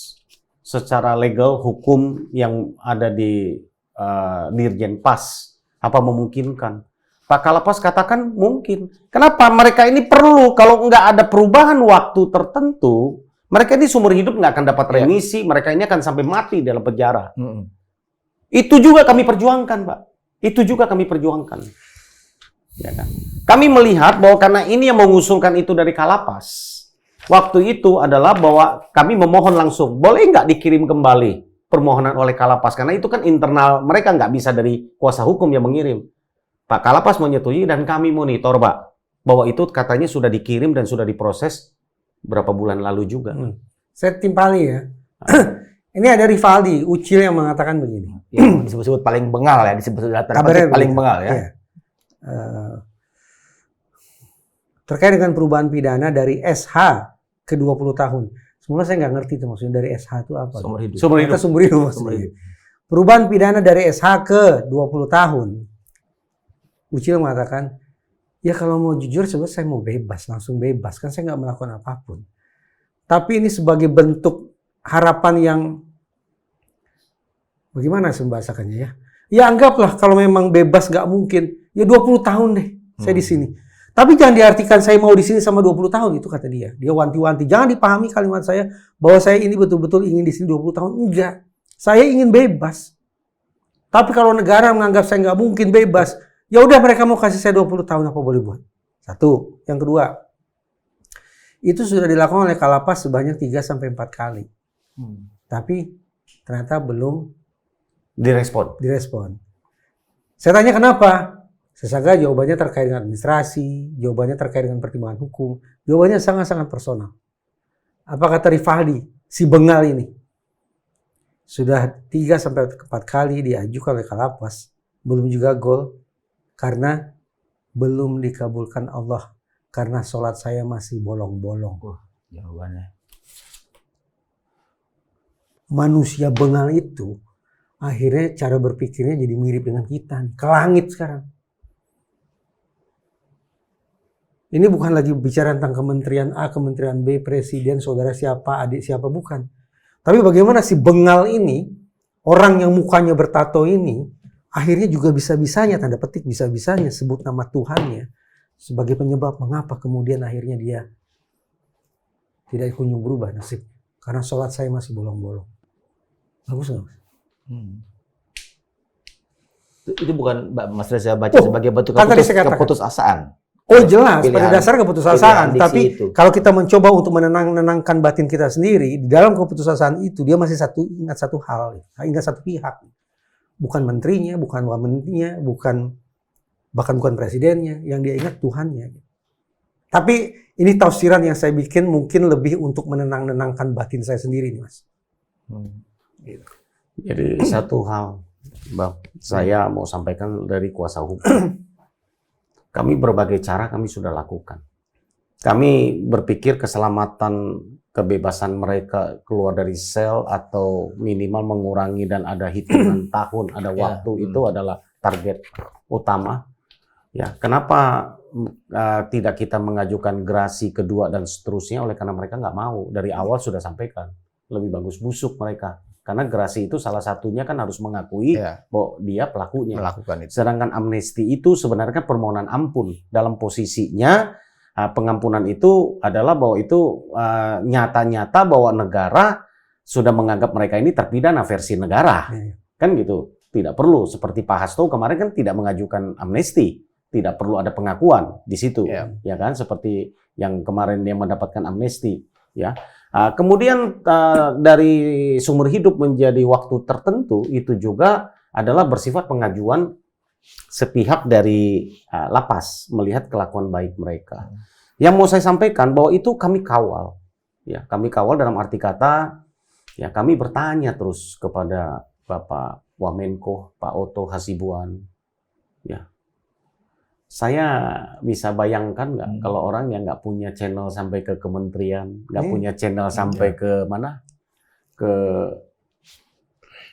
secara legal hukum yang ada di Dirjen Pas. Apa memungkinkan? Pak Kalapas katakan mungkin. Kenapa? Mereka ini perlu, kalau nggak ada perubahan waktu tertentu, mereka ini seumur hidup nggak akan dapat remisi, mereka ini akan sampai mati dalam penjara. Itu juga kami perjuangkan, Pak. Itu juga kami perjuangkan. Ya kan? Kami melihat bahwa karena ini yang mengusulkan itu dari Kalapas, waktu itu adalah bahwa kami memohon langsung, boleh nggak dikirim kembali permohonan oleh Kalapas, karena itu kan internal mereka, nggak bisa dari kuasa hukum yang mengirim. Pak Kalapas menyetujui dan kami monitor, Pak, bahwa itu katanya sudah dikirim dan sudah diproses berapa bulan lalu juga. Saya timpali ya. Ini ada Rivaldi, Ucil yang mengatakan begini. Yang disebut-sebut paling bengal ya, disebut Kabarnya paling begitu. bengal ya. Iya. Terkait dengan perubahan pidana dari SH ke 20 tahun. Semula saya nggak ngerti itu maksudnya dari SH itu apa. Seumur hidup. Seumur hidup. Ternyata sumber hidup maksudnya. Sumber hidup. Perubahan pidana dari SH ke 20 tahun. Ucil mengatakan, ya kalau mau jujur sebenarnya saya mau bebas, langsung bebas. Kan saya nggak melakukan apapun. Tapi ini sebagai bentuk harapan yang, bagaimana saya membahasakannya ya? Ya anggaplah kalau memang bebas nggak mungkin, ya 20 tahun deh saya di sini. Tapi jangan diartikan saya mau di sini sama 20 tahun, itu kata dia. Dia wanti-wanti. Jangan dipahami kalimat saya bahwa saya ini betul-betul ingin di sini 20 tahun. Enggak. Saya ingin bebas. Tapi kalau negara menganggap saya nggak mungkin bebas, ya udah mereka mau kasih saya 20 tahun, apa boleh buat. Satu. Yang kedua, itu sudah dilakukan oleh Kalapas sebanyak 3-4 kali. Tapi ternyata belum direspon. Saya tanya kenapa? Saya sangka jawabannya terkait dengan administrasi, jawabannya terkait dengan pertimbangan hukum, jawabannya sangat-sangat personal. Apa kata Rivaldi, si bengal ini? Sudah 3-4 kali diajukan oleh Kalapas, belum juga gol, karena belum dikabulkan Allah, karena sholat saya masih bolong-bolong. Jawabannya. Manusia bengal itu, akhirnya cara berpikirnya jadi mirip dengan kita, nih, ke langit sekarang. Ini bukan lagi bicara tentang kementerian A, kementerian B, presiden, saudara siapa, adik siapa, bukan. Tapi bagaimana si bengal ini, orang yang mukanya bertato ini, akhirnya juga bisa-bisanya, tanda petik bisa-bisanya sebut nama Tuhannya sebagai penyebab mengapa kemudian akhirnya dia tidak kunjung berubah nasib. Karena sholat saya masih bolong-bolong. Bagus nggak, Mas? Itu bukan Mas Reza baca sebagai bentuk kan tadi saya katakan. keputusasaan. Oh jelas, Pilihan- pada dasar keputusasaan. pilihan Tapi diksi itu. kalau kita mencoba untuk menenangkan batin kita sendiri, di dalam keputusasaan itu dia masih ingat satu hal, ingat satu pihak. Bukan menterinya, bukan wamennya, bahkan bukan presidennya, yang dia ingat Tuhannya. Tapi ini tafsiran yang saya bikin mungkin lebih untuk menenangkan batin saya sendiri nih, Mas. Jadi satu hal, Bang, saya mau sampaikan dari kuasa hukum. Kami berbagai cara kami sudah lakukan. Kami berpikir keselamatan, kebebasan mereka keluar dari sel atau minimal mengurangi dan ada hitungan tahun, ada waktu itu adalah target utama. Ya, kenapa tidak kita mengajukan gerasi kedua dan seterusnya? Oleh karena mereka nggak mau. Dari awal sudah sampaikan lebih bagus busuk mereka. Karena gerasi itu salah satunya kan harus mengakui bahwa dia pelakunya. Melakukan itu. Sedangkan amnesti itu sebenarnya permohonan ampun. Dalam posisinya pengampunan itu adalah bahwa itu nyata-nyata bahwa negara sudah menganggap mereka ini terpidana versi negara. Kan gitu. Tidak perlu seperti Pak Hasto kemarin kan tidak mengajukan amnesti. Tidak perlu ada pengakuan di situ. Ya kan, seperti yang kemarin dia mendapatkan amnesti, ya. Kemudian dari sumber hidup menjadi waktu tertentu itu juga adalah bersifat pengajuan sepihak dari lapas melihat kelakuan baik mereka. Yang mau saya sampaikan bahwa itu kami kawal, ya kami kawal dalam arti kata, ya kami bertanya terus kepada Bapak Wamenko, Pak Oto Hasibuan, ya. Saya bisa bayangkan nggak kalau orang yang nggak punya channel sampai ke kementerian, nggak punya channel sampai ke mana, ke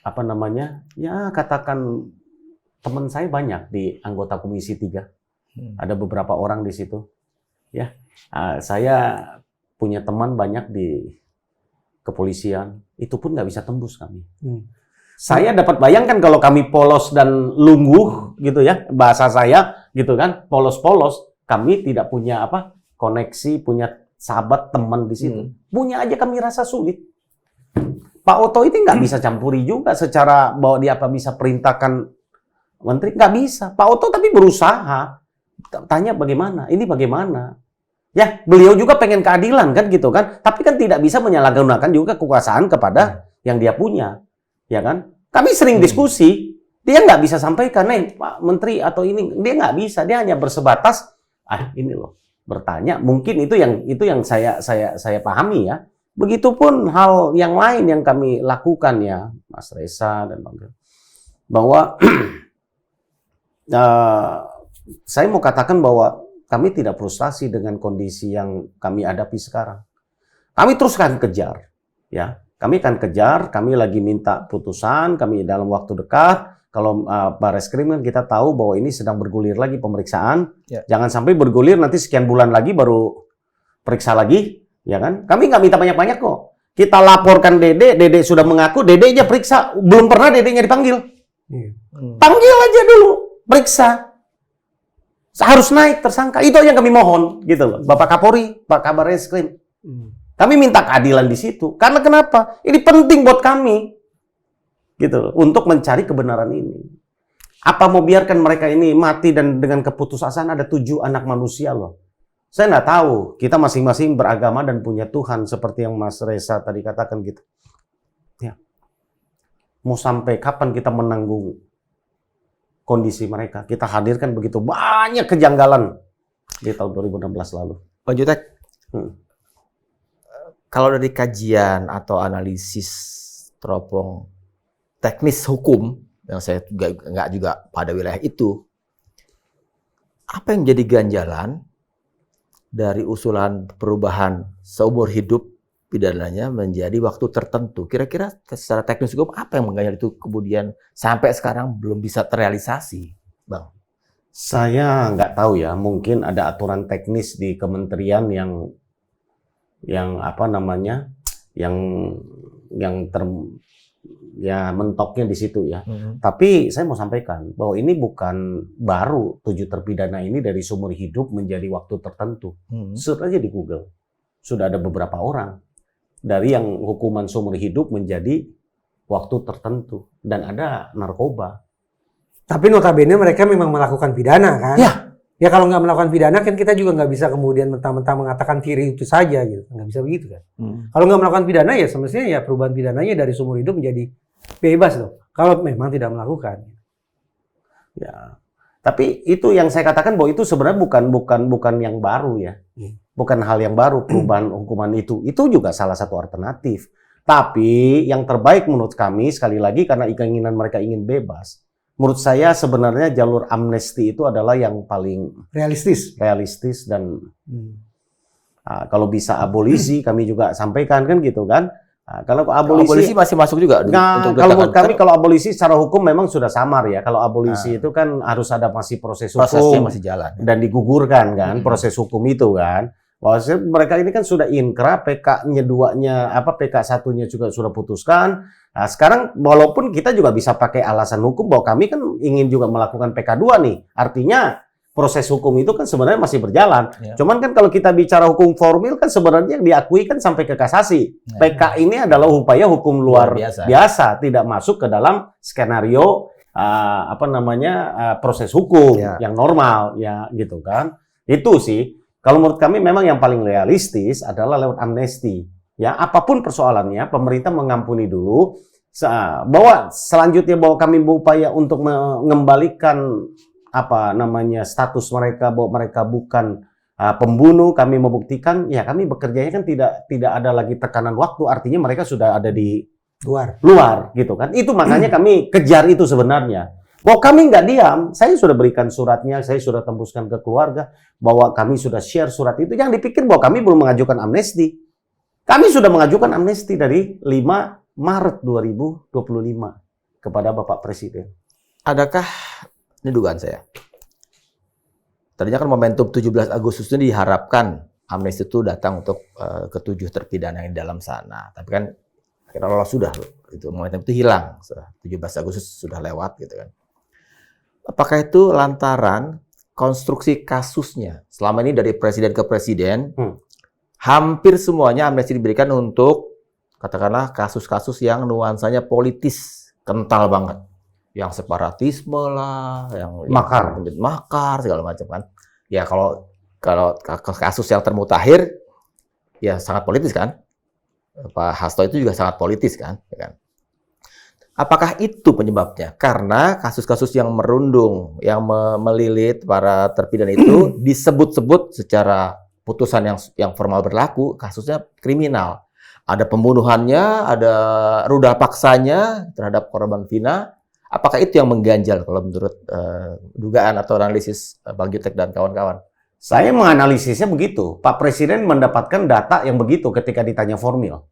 apa namanya, ya katakan teman saya banyak di anggota Komisi 3, ada beberapa orang di situ, ya. Saya punya teman banyak di kepolisian, itu pun nggak bisa tembus kami. Saya dapat bayangkan kalau kami polos dan lungguh gitu ya, bahasa saya gitu kan, polos-polos, kami tidak punya apa koneksi, punya sahabat teman di situ. Punya aja kami rasa sulit. Pak Oto itu nggak bisa campuri juga secara bahwa dia apa bisa perintahkan menteri, nggak bisa. Pak Oto tapi berusaha tanya bagaimana, ini bagaimana. Ya, beliau juga pengen keadilan kan gitu kan, tapi kan tidak bisa menyalahgunakan juga kekuasaan kepada yang dia punya, ya kan? Kami sering diskusi, dia nggak bisa sampaikan, Pak Menteri atau ini, dia nggak bisa, dia hanya bersebatas, ini loh, bertanya. Mungkin itu yang saya pahami ya. Begitupun hal yang lain yang kami lakukan ya, Mas Reza dan Bang, bahwa saya mau katakan bahwa kami tidak frustasi dengan kondisi yang kami hadapi sekarang. Kami terus akan kejar, ya. Kami akan kejar. Kami lagi minta putusan. Kami dalam waktu dekat. Kalau Barreskrim kan kita tahu bahwa ini sedang bergulir lagi pemeriksaan. Ya. Jangan sampai bergulir nanti sekian bulan lagi baru periksa lagi, ya kan? Kami nggak minta banyak-banyak kok. Kita laporkan Dede sudah mengaku, Dede aja periksa. Belum pernah Dedenya dipanggil. Panggil aja dulu, periksa. Harus naik tersangka. Itu yang kami mohon, gitu loh. Bapak Kapolri, Pak Kabar Reskrim. Kami minta keadilan di situ. Karena kenapa? Ini penting buat kami, gitu loh, untuk mencari kebenaran ini. Apa mau biarkan mereka ini mati dan dengan keputusasaan ada 7 anak manusia loh. Saya nggak tahu. Kita masing-masing beragama dan punya Tuhan seperti yang Mas Reza tadi katakan gitu. Ya. Mau sampai kapan kita menanggung kondisi mereka? Kita hadirkan begitu banyak kejanggalan di tahun 2016 lalu. Pak Jutek, kalau dari kajian atau analisis teropong teknis hukum yang saya nggak juga pada wilayah itu, apa yang jadi ganjalan dari usulan perubahan seumur hidup pidananya menjadi waktu tertentu? Kira-kira secara teknis hukum apa yang mengganjal itu kemudian sampai sekarang belum bisa terrealisasi, Bang? Saya nggak tahu ya, mungkin ada aturan teknis di kementerian yang apa namanya, yang mentoknya di situ ya. Tapi saya mau sampaikan bahwa ini bukan baru 7 terpidana ini dari seumur hidup menjadi waktu tertentu. Search aja di Google, sudah ada beberapa orang dari yang hukuman seumur hidup menjadi waktu tertentu, dan ada narkoba. Tapi notabene mereka memang melakukan pidana kan? Ya. Ya kalau nggak melakukan pidana kan kita juga nggak bisa kemudian mentah-mentah mengatakan kiri itu saja gitu. Nggak bisa begitu kan? Kalau nggak melakukan pidana ya semestinya ya perubahan pidananya dari seumur hidup menjadi bebas loh. Kalau memang tidak melakukan. Ya. Tapi itu yang saya katakan bahwa itu sebenarnya bukan yang baru ya. Bukan hal yang baru perubahan hukuman itu. Itu juga salah satu alternatif. Tapi yang terbaik menurut kami sekali lagi karena keinginan mereka ingin bebas. Menurut saya sebenarnya jalur amnesti itu adalah yang paling realistis dan kalau bisa abolisi kami juga sampaikan kan gitu kan. Kalau abolisi masih masuk juga. Kalau menurut kami kalau abolisi secara hukum memang sudah samar ya. Kalau abolisi itu kan harus ada masih proses hukum. Prosesnya masih jalan. Dan digugurkan kan proses hukum itu kan. Bahwa mereka ini kan sudah inkrah, PK-nya 2-nya PK 1-nya juga sudah putuskan. Nah, sekarang walaupun kita juga bisa pakai alasan hukum bahwa kami kan ingin juga melakukan PK 2 nih. Artinya proses hukum itu kan sebenarnya masih berjalan. Ya. Cuman kan kalau kita bicara hukum formil kan sebenarnya diakui kan sampai ke kasasi. Ya. PK ini adalah upaya hukum luar biasa, tidak masuk ke dalam skenario proses hukum yang normal ya gitu kan. Itu sih. Kalau menurut kami memang yang paling realistis adalah lewat amnesti. Ya, apapun persoalannya, pemerintah mengampuni dulu. Bahwa selanjutnya bahwa kami berupaya untuk mengembalikan status mereka bahwa mereka bukan pembunuh, kami membuktikan ya kami bekerjanya kan tidak ada lagi tekanan waktu, artinya mereka sudah ada di luar gitu kan. Itu makanya kami kejar itu sebenarnya. Bahwa kami nggak diam, saya sudah berikan suratnya, saya sudah tembuskan ke keluarga bahwa kami sudah share surat itu. Jangan dipikir bahwa kami belum mengajukan amnesti. Kami sudah mengajukan amnesti dari 5 Maret 2025 kepada Bapak Presiden. Adakah, ini dugaan saya, tadinya kan momentum 17 Agustus ini diharapkan amnesti itu datang untuk ke-7 terpidana yang di dalam sana. Tapi kan akhirnya sudah, itu momentum itu hilang. 17 Agustus sudah lewat gitu kan. Apakah itu lantaran konstruksi kasusnya selama ini dari presiden ke presiden, hampir semuanya amnesti diberikan untuk katakanlah kasus-kasus yang nuansanya politis kental banget, yang separatisme lah, yang makar segala macam kan. Ya kalau kasus yang termutakhir ya sangat politis kan. Pak Hasto itu juga sangat politis kan, ya kan? Apakah itu penyebabnya? Karena kasus-kasus yang merundung, yang melilit para terpidana itu disebut-sebut secara putusan yang formal berlaku, kasusnya kriminal. Ada pembunuhannya, ada ruda paksanya terhadap korban Vina. Apakah itu yang mengganjal kalau menurut dugaan atau analisis Bang Jutek dan kawan-kawan? Saya menganalisisnya begitu. Pak Presiden mendapatkan data yang begitu ketika ditanya formil.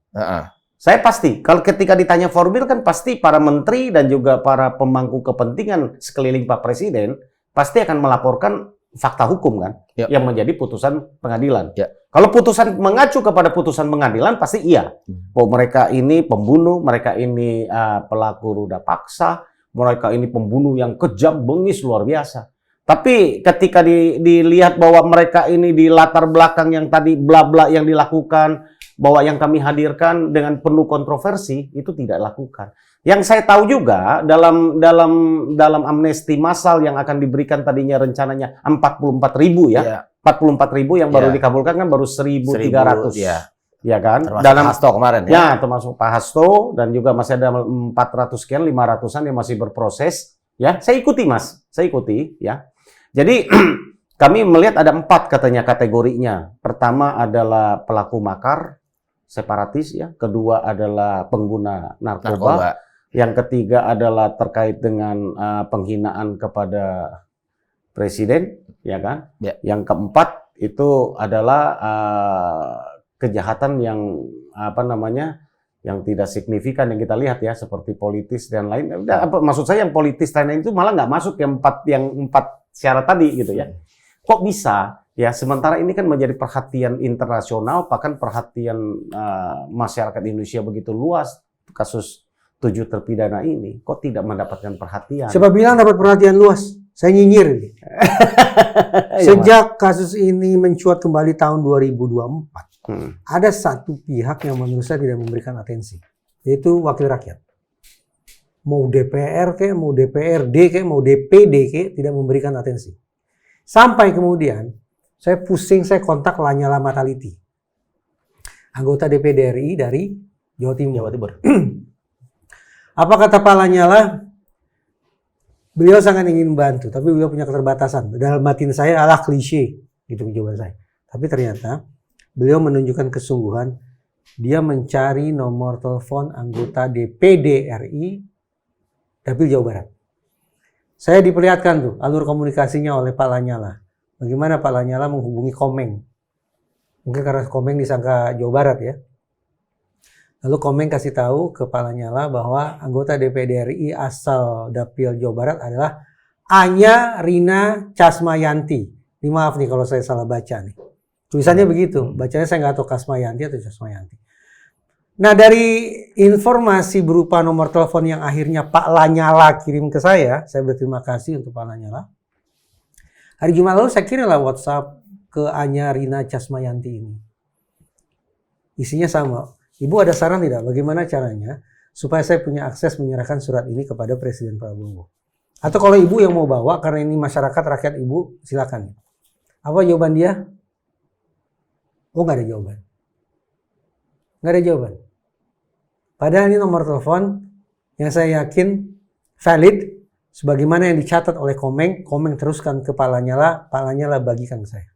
Saya pasti, kalau ketika ditanya formil kan pasti para menteri dan juga para pemangku kepentingan sekeliling Pak Presiden pasti akan melaporkan fakta hukum kan, yang menjadi putusan pengadilan. Kalau putusan mengacu kepada putusan pengadilan pasti iya. Bahwa mereka ini pembunuh, mereka ini pelaku ruda paksa, mereka ini pembunuh yang kejam, bengis, luar biasa. Tapi ketika dilihat bahwa mereka ini di latar belakang yang tadi bla-bla yang dilakukan, bahwa yang kami hadirkan dengan penuh kontroversi, itu tidak dilakukan. Yang saya tahu juga dalam amnesti massal yang akan diberikan tadinya rencananya 44.000 ya. 44.000 yang baru dikabulkan kan baru 1.300. Ya kan? Termasuk dalam Hasto kemarin ya. Ya, termasuk Pak Hasto dan juga masih ada 400 sekian, 500-an yang masih berproses. Ya, saya ikuti Mas, saya ikuti ya. Jadi kami melihat ada 4 katanya kategorinya. Pertama adalah pelaku makar, separatis ya. Kedua adalah pengguna narkoba. Yang ketiga adalah terkait dengan penghinaan kepada presiden, ya kan? Ya. Yang keempat itu adalah kejahatan yang yang tidak signifikan yang kita lihat ya, seperti politis dan lain. Maksud saya yang politis dan lain itu malah nggak masuk yang empat syarat tadi gitu ya. Kok bisa? Ya, sementara ini kan menjadi perhatian internasional, bahkan perhatian masyarakat Indonesia begitu luas, kasus 7 terpidana ini, kok tidak mendapatkan perhatian? Siapa bilang dapat perhatian luas? Saya nyinyir. Sejak kasus ini mencuat kembali tahun 2024, ada satu pihak yang menurut saya tidak memberikan atensi, yaitu wakil rakyat. Mau DPR kayak, mau DPRD kayak, mau DPD kayak, tidak memberikan atensi. Sampai kemudian saya pusing, saya kontak Lanyala Mataliti, anggota DPD RI dari Jawa Timur. Apa kata Pak Lanyala? Beliau sangat ingin membantu, tapi beliau punya keterbatasan. Dalam batin saya adalah klise, gitu jawaban saya. Tapi ternyata beliau menunjukkan kesungguhan. Dia mencari nomor telepon anggota DPD RI Dapil Jawa Barat. Saya diperlihatkan tuh alur komunikasinya oleh Pak Lanyala. Bagaimana Pak Lanyala menghubungi Komeng. Mungkin karena Komeng disangka Jawa Barat ya. Lalu Komeng kasih tahu ke Pak Lanyala bahwa anggota DPD RI asal Dapil Jawa Barat adalah Anya Rina Casmayanti. Ini maaf nih kalau saya salah baca nih. Tulisannya begitu. Bacanya saya nggak tahu Casmayanti atau Casmayanti. Nah, dari informasi berupa nomor telepon yang akhirnya Pak Lanyala kirim ke saya berterima kasih untuk Pak Lanyala. Hari Jumat lalu saya kirimlah WhatsApp ke Anya Rina Casmayanti ini. Isinya sama. Ibu ada saran tidak bagaimana caranya supaya saya punya akses menyerahkan surat ini kepada Presiden Prabowo? Atau kalau ibu yang mau bawa karena ini masyarakat rakyat ibu, silakan. Apa jawaban dia? Oh, nggak ada jawaban. Nggak ada jawaban. Padahal ini nomor telepon yang saya yakin valid, sebagaimana yang dicatat oleh Komeng. Komeng teruskan ke Pak Lanyala bagikan ke saya.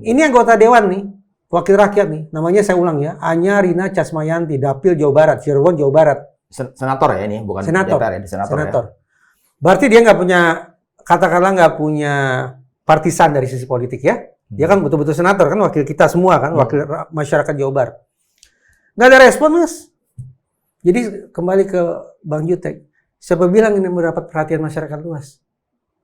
Ini anggota Dewan nih, wakil rakyat nih, namanya saya ulang ya, Anya Rina Casmayanti, Dapil Jawa Barat, Cirebon, Jawa Barat. Senator ya ini, bukan senator. DPR ya, senator. Ya. Berarti dia nggak punya, katakanlah nggak punya partisan dari sisi politik ya. Dia kan betul-betul senator kan, wakil kita semua kan, wakil masyarakat Jawa Barat. Nggak ada respon mas. Jadi kembali ke Bang Jutek, siapa bilang ini mendapat perhatian masyarakat luas?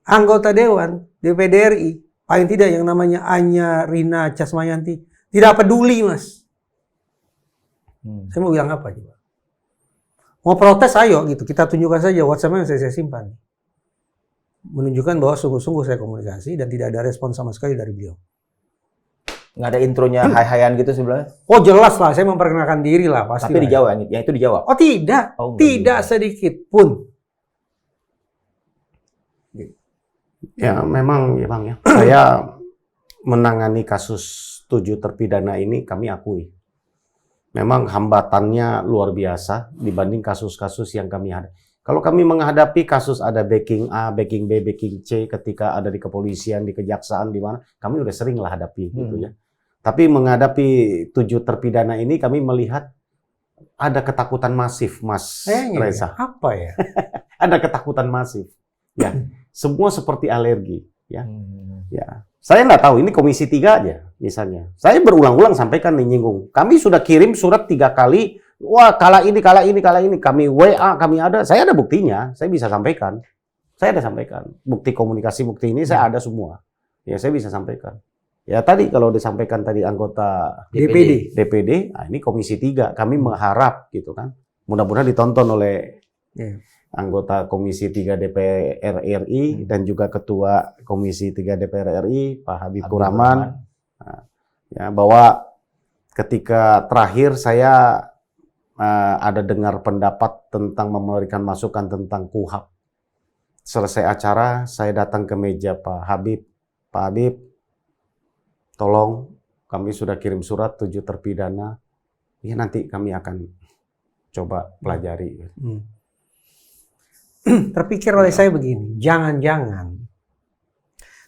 Anggota Dewan, DPD RI, paling tidak yang namanya Anya Rina Casmayanti, tidak peduli mas. Saya mau bilang apa coba? Mau protes ayo gitu, kita tunjukkan saja WhatsApp-nya yang saya simpan. Menunjukkan bahwa sungguh-sungguh saya komunikasi dan tidak ada respon sama sekali dari beliau. Nggak ada intronya hai-haian gitu sebenarnya? Oh jelas lah, saya memperkenalkan diri lah pasti. Tapi dijawab, yang itu dijawab? Oh tidak, tidak sedikit pun. Ya memang ya Bang ya. Saya menangani kasus 7 terpidana ini kami akui. Memang hambatannya luar biasa dibanding kasus-kasus yang kami hadapi. Kalau kami menghadapi kasus ada backing A, backing B, backing C ketika ada di kepolisian, di kejaksaan, di mana, kami udah sering lah hadapi gitu ya. Tapi menghadapi 7 terpidana ini kami melihat ada ketakutan masif, Mas Reza. Apa ya? Ada ketakutan masif. Ya, semua seperti alergi. Ya, ya. Saya nggak tahu, ini Komisi 3 aja misalnya. Saya berulang-ulang sampaikan nih nyinggung. Kami sudah kirim surat 3 kali. Wah, kala ini. Kami WA, kami ada. Saya ada buktinya. Saya bisa sampaikan. Saya ada sampaikan. Bukti komunikasi, bukti ini saya ada semua. Ya, saya bisa sampaikan. Ya, tadi kalau disampaikan tadi anggota DPD, nah ini Komisi 3. Kami mengharap gitu kan. Mudah-mudahan ditonton oleh anggota Komisi 3 DPR RI dan juga Ketua Komisi 3 DPR RI, Pak Habibur Rahman. Nah, ya, bahwa ketika terakhir saya ada dengar pendapat tentang memberikan masukan tentang KUHP. Selesai acara, saya datang ke meja Pak Habib. Pak Habib, tolong, kami sudah kirim surat 7 terpidana. Ya, nanti kami akan coba pelajari. Terpikir oleh saya begini, jangan-jangan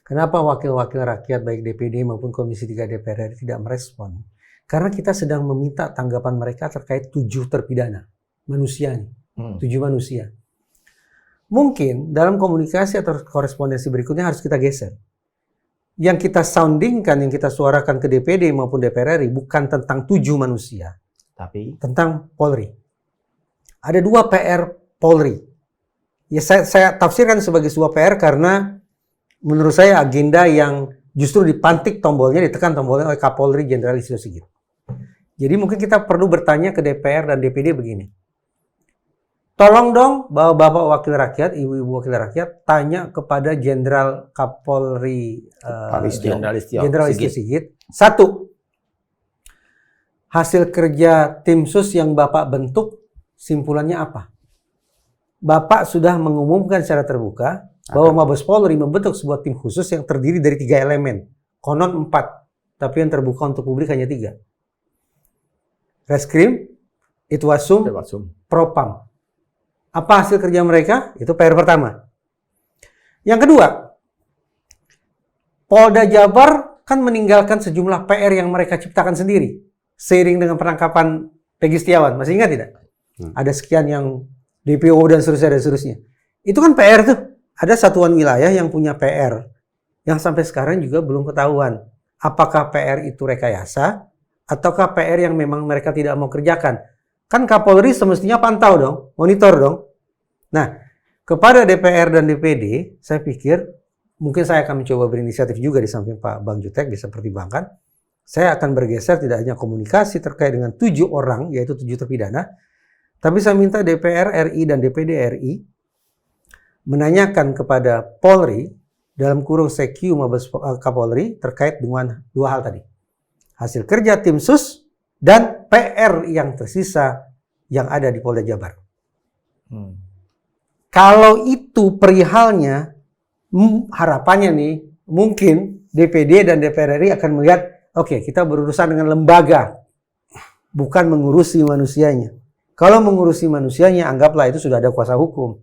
kenapa wakil-wakil rakyat baik DPD maupun Komisi 3 DPR RI tidak merespon? Karena kita sedang meminta tanggapan mereka terkait 7 terpidana manusia nih, 7 manusia. Mungkin dalam komunikasi atau korespondensi berikutnya harus kita geser. Yang kita soundingkan, yang kita suarakan ke DPD maupun DPR RI bukan tentang 7 manusia, tapi tentang Polri. Ada 2 PR Polri. Ya, saya tafsirkan sebagai sebuah PR karena menurut saya agenda yang justru dipantik tombolnya, ditekan tombolnya oleh Kapolri Jenderal Listio Sigit. Jadi mungkin kita perlu bertanya ke DPR dan DPD begini. Tolong dong Bapak Wakil Rakyat, Ibu-Ibu Wakil Rakyat, tanya kepada Jenderal Kapolri Jenderal Listio Sigit. 1. Hasil kerja tim sus yang Bapak bentuk, simpulannya apa? Bapak sudah mengumumkan secara terbuka bahwa Mabes Polri membentuk sebuah tim khusus yang terdiri dari 3 elemen. Konon 4, tapi yang terbuka untuk publik hanya 3. Reskrim, Itwasum, Propam. Apa hasil kerja mereka? Itu PR pertama. Yang kedua, Polda Jabar kan meninggalkan sejumlah PR yang mereka ciptakan sendiri. Seiring dengan penangkapan Peggy Setiawan. Masih ingat tidak? Ada sekian yang DPO dan seterusnya. Itu kan PR tuh. Ada satuan wilayah yang punya PR yang sampai sekarang juga belum ketahuan. Apakah PR itu rekayasa ataukah PR yang memang mereka tidak mau kerjakan? Kan Kapolri semestinya pantau dong, monitor dong. Nah, kepada DPR dan DPD, saya pikir mungkin saya akan mencoba berinisiatif juga di samping Pak Bang Jutek bisa pertimbangkan. Saya akan bergeser tidak hanya komunikasi terkait dengan 7 orang, yaitu 7 terpidana, tapi saya minta DPR RI dan DPD RI menanyakan kepada Polri dalam kurung CQ Mabes Kapolri terkait dengan 2 hal tadi. Hasil kerja tim sus dan PR yang tersisa yang ada di Polda Jabar. Kalau itu perihalnya, harapannya nih, mungkin DPD dan DPR RI akan melihat, oke, kita berurusan dengan lembaga, bukan mengurusi manusianya. Kalau mengurusi manusianya, anggaplah itu sudah ada kuasa hukum.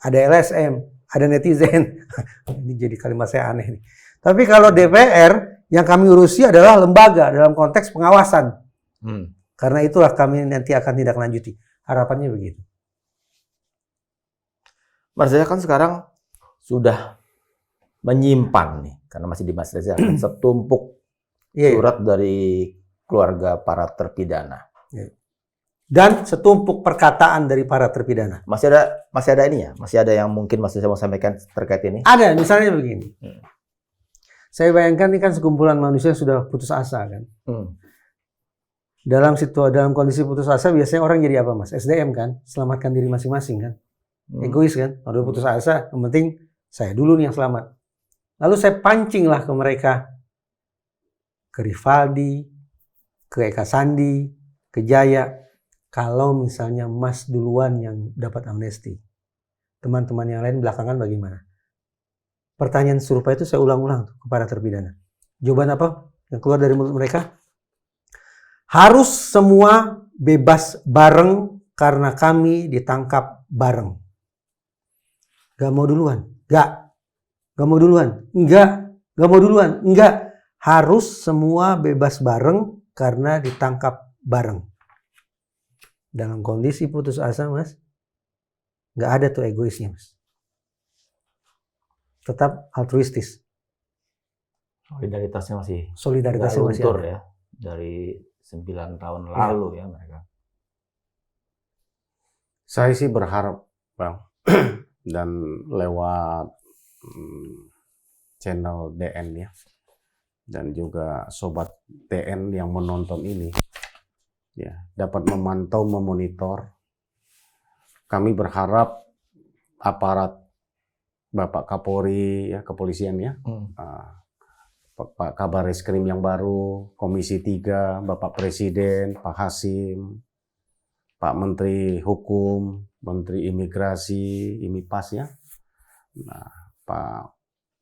Ada LSM, ada netizen. Ini jadi kalimat saya aneh nih. Tapi kalau DPR, yang kami urusi adalah lembaga dalam konteks pengawasan. Karena itulah kami nanti akan tindak lanjuti. Harapannya begitu. Mas Reza kan sekarang sudah menyimpan nih, karena masih di Mas Reza, setumpuk surat dari keluarga para terpidana. Dan setumpuk perkataan dari para terpidana. Masih ada ini ya? Masih ada yang mungkin Mas Reza mau sampaikan terkait ini? Ada, misalnya begini. Saya bayangkan ini kan sekumpulan manusia yang sudah putus asa kan. Dalam kondisi putus asa biasanya orang jadi apa Mas? SDM kan? Selamatkan diri masing-masing kan? Egois kan? Kalau putus asa, yang penting saya dulu nih yang selamat. Lalu saya pancinglah ke mereka. Ke Rivaldi, ke Eka Sandi, ke Jaya. Kalau misalnya Mas duluan yang dapat amnesti, teman-teman yang lain belakangan bagaimana? Pertanyaan serupa itu saya ulang-ulang kepada terpidana. Jawaban apa yang keluar dari mulut mereka? Harus semua bebas bareng karena kami ditangkap bareng. Gak mau duluan? Gak mau duluan? Enggak. Gak mau duluan? Enggak. Harus semua bebas bareng karena ditangkap bareng. Dalam kondisi putus asa, Mas, gak ada tuh egoisnya, Mas. Tetap altruistis. Solidaritasnya masih Solidaritasnya luntur masih ada. ya dari 9 tahun lalu ya mereka. Saya sih berharap, Bang, dan lewat channel DN ya, dan juga sobat DN yang menonton ini, ya dapat memantau, memonitor. Kami berharap aparat Bapak Kapolri, ya kepolisian ya, Pak Kabar Reskrim yang baru, Komisi 3, Bapak Presiden, Pak Hasim, Pak Menteri Hukum, Menteri Imigrasi, IMIPAS ya, nah, Pak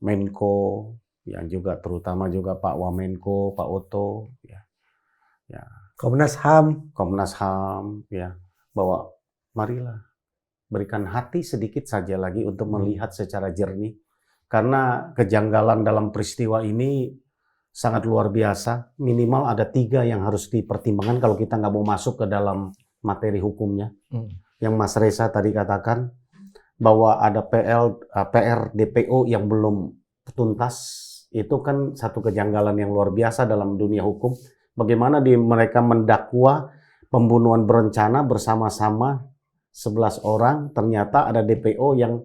Menko, yang juga terutama juga Pak Wamenko, Pak Oto, ya, Komnas HAM, ya, bahwa marilah berikan hati sedikit saja lagi untuk melihat secara jernih, karena kejanggalan dalam peristiwa ini sangat luar biasa. Minimal ada 3 yang harus dipertimbangkan kalau kita nggak mau masuk ke dalam materi hukumnya. Yang Mas Reza tadi katakan bahwa ada PR DPO yang belum tuntas, itu kan satu kejanggalan yang luar biasa dalam dunia hukum. Bagaimana mereka mendakwa pembunuhan berencana bersama-sama 11 orang, ternyata ada DPO yang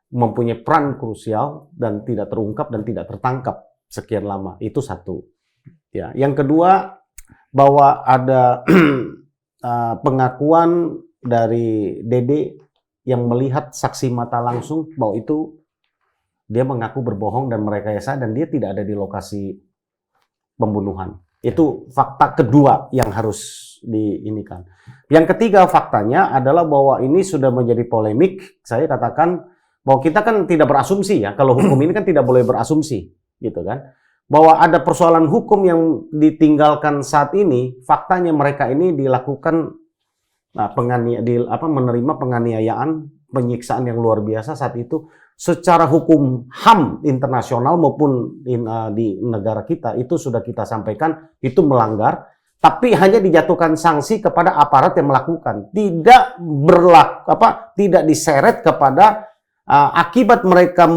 mempunyai peran krusial dan tidak terungkap dan tidak tertangkap sekian lama. Itu satu. Ya, yang kedua, bahwa ada pengakuan dari Dede yang melihat saksi mata langsung bahwa itu dia mengaku berbohong dan merekayasa dan dia tidak ada di lokasi pembunuhan. Itu fakta kedua yang harus diinikan. Yang ketiga faktanya adalah bahwa ini sudah menjadi polemik. Saya katakan bahwa kita kan tidak berasumsi ya. Kalau hukum ini kan tidak boleh berasumsi, gitu kan. Bahwa ada persoalan hukum yang ditinggalkan saat ini, faktanya mereka ini dilakukan menerima penganiayaan, penyiksaan yang luar biasa saat itu secara hukum HAM internasional maupun di negara kita itu sudah kita sampaikan itu melanggar, tapi hanya dijatuhkan sanksi kepada aparat yang melakukan, tidak tidak diseret kepada akibat mereka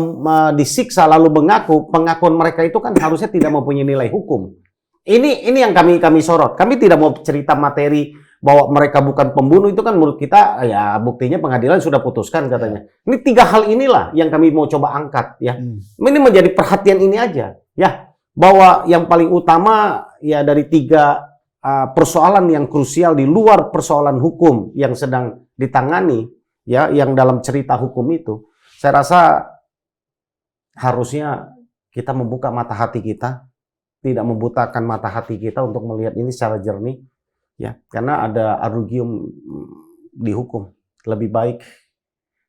disiksa lalu mengaku. Pengakuan mereka itu kan harusnya tidak mempunyai nilai hukum. Ini yang kami sorot. Kami tidak mau cerita materi bahwa mereka bukan pembunuh, itu kan menurut kita ya buktinya pengadilan sudah putuskan katanya. Ini 3 hal inilah yang kami mau coba angkat ya. Ini menjadi perhatian ini aja ya, bahwa yang paling utama ya dari 3 persoalan yang krusial di luar persoalan hukum yang sedang ditangani ya, yang dalam cerita hukum itu, saya rasa harusnya kita membuka mata hati kita, tidak membutakan mata hati kita untuk melihat ini secara jernih. Ya, karena ada argugium di hukum. Lebih baik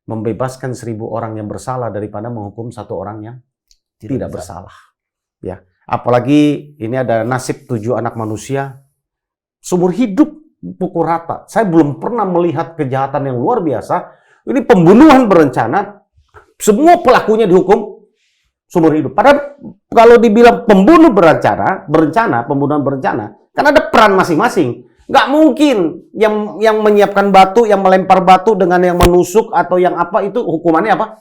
membebaskan 1000 orang yang bersalah daripada menghukum 1 orang yang tidak bersalah. Ya, apalagi ini ada nasib 7 anak manusia seumur hidup pukul rata. Saya belum pernah melihat kejahatan yang luar biasa. Ini pembunuhan berencana, semua pelakunya dihukum seumur hidup. Padahal kalau dibilang pembunuh pembunuhan berencana, kan ada peran masing-masing. Nggak mungkin yang menyiapkan batu, yang melempar batu dengan yang menusuk atau yang apa itu hukumannya apa?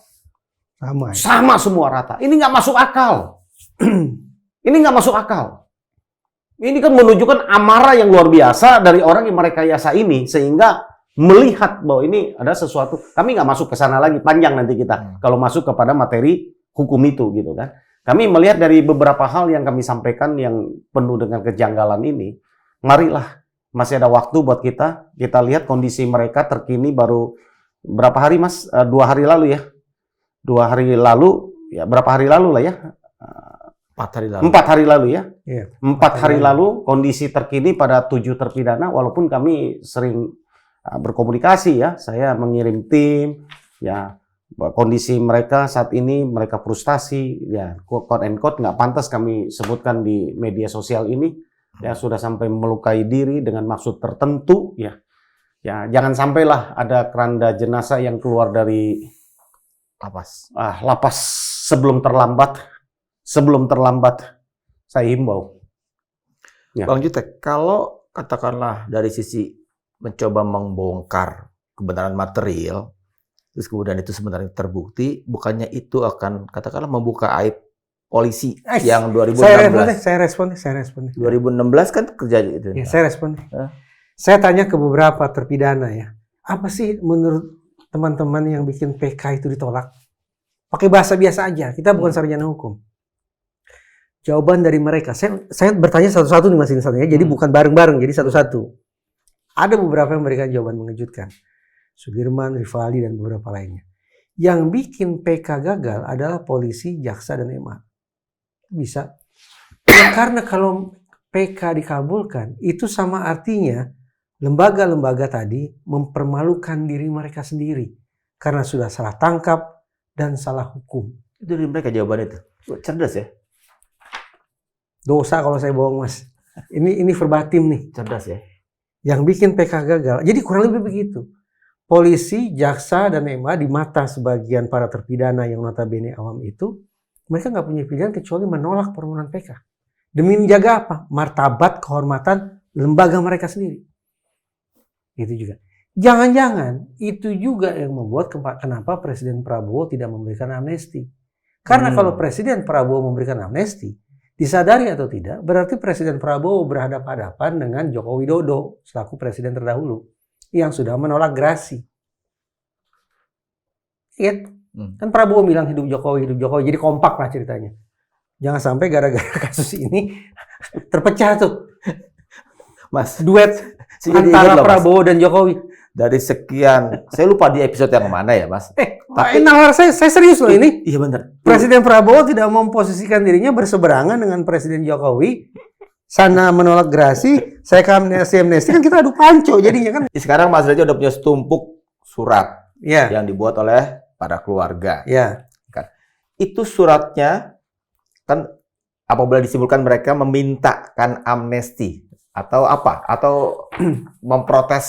Sama semua rata. Ini nggak masuk akal. Ini nggak masuk akal. Ini kan menunjukkan amarah yang luar biasa dari orang yang merekayasa ini, sehingga melihat bahwa ini ada sesuatu. Kami nggak masuk ke sana lagi, panjang nanti kita kalau masuk kepada materi hukum itu, gitu kan. Kami melihat dari beberapa hal yang kami sampaikan yang penuh dengan kejanggalan ini. Marilah, masih ada waktu buat kita. Kita lihat kondisi mereka terkini baru berapa hari, Mas? 2 hari lalu ya. 2 hari lalu, ya berapa hari lalu lah ya? 4 hari lalu. 4 hari lalu ya. Iya. 4 hari lalu kondisi terkini pada 7 terpidana, walaupun kami sering berkomunikasi ya. Saya mengirim tim ya kondisi mereka saat ini, mereka frustasi, ya quote and quote nggak pantas kami sebutkan di media sosial ini, ya sudah sampai melukai diri dengan maksud tertentu, ya jangan sampailah ada keranda jenazah yang keluar dari lapas sebelum terlambat, saya himbau. Ya. Bang Jutek, kalau katakanlah dari sisi mencoba membongkar kebenaran material, terus kemudian itu sebenarnya terbukti, bukannya itu akan katakanlah membuka aib polisi yang 2016. Saya respon. 2016 kan kerja itu. Ya, saya respon. Saya tanya ke beberapa terpidana ya. Apa sih menurut teman-teman yang bikin PK itu ditolak? Pakai bahasa biasa aja. Kita bukan sarjana hukum. Jawaban dari mereka. Saya bertanya satu-satu nih masing-masing ya. Jadi bukan bareng-bareng, jadi satu-satu. Ada beberapa yang memberikan jawaban mengejutkan. Sudirman, Rivaldi, dan beberapa lainnya. Yang bikin PK gagal adalah polisi, jaksa, dan MA. Bisa. Ya, karena kalau PK dikabulkan, itu sama artinya lembaga-lembaga tadi mempermalukan diri mereka sendiri. Karena sudah salah tangkap dan salah hukum. Itu dari mereka jawaban itu. Cerdas ya? Dosa kalau saya bohong, Mas. Ini verbatim nih. Cerdas ya? Yang bikin PK gagal. Jadi kurang lebih begitu. Polisi, jaksa, dan MA di mata sebagian para terpidana yang notabene awam itu, mereka nggak punya pilihan kecuali menolak permohonan PK. Demi menjaga apa? Martabat, kehormatan lembaga mereka sendiri. Itu juga. Jangan-jangan itu juga yang membuat kenapa Presiden Prabowo tidak memberikan amnesti. Karena kalau Presiden Prabowo memberikan amnesti, disadari atau tidak, berarti Presiden Prabowo berhadapan-hadapan dengan Joko Widodo selaku presiden terdahulu yang sudah menolak gerasi. Ingat? Kan Prabowo bilang hidup Jokowi, jadi kompak lah ceritanya. Jangan sampai gara-gara kasus ini terpecah tuh. Mas, Duet loh, antara Mas. Prabowo dan Jokowi. Dari sekian, saya lupa di episode yang mana ya, Mas. Tapi nalar saya serius loh ini. Iya benar. Presiden Prabowo tidak memposisikan dirinya berseberangan dengan Presiden Jokowi. Sana menolak gerasi, saya ke amnesti kan kita adu panco jadinya kan. Sekarang Mas Reza udah punya setumpuk surat Ya. yang dibuat oleh para keluarga. Ya. Kan. Itu suratnya kan apabila disimpulkan mereka memintakan amnesti atau apa? Atau memprotes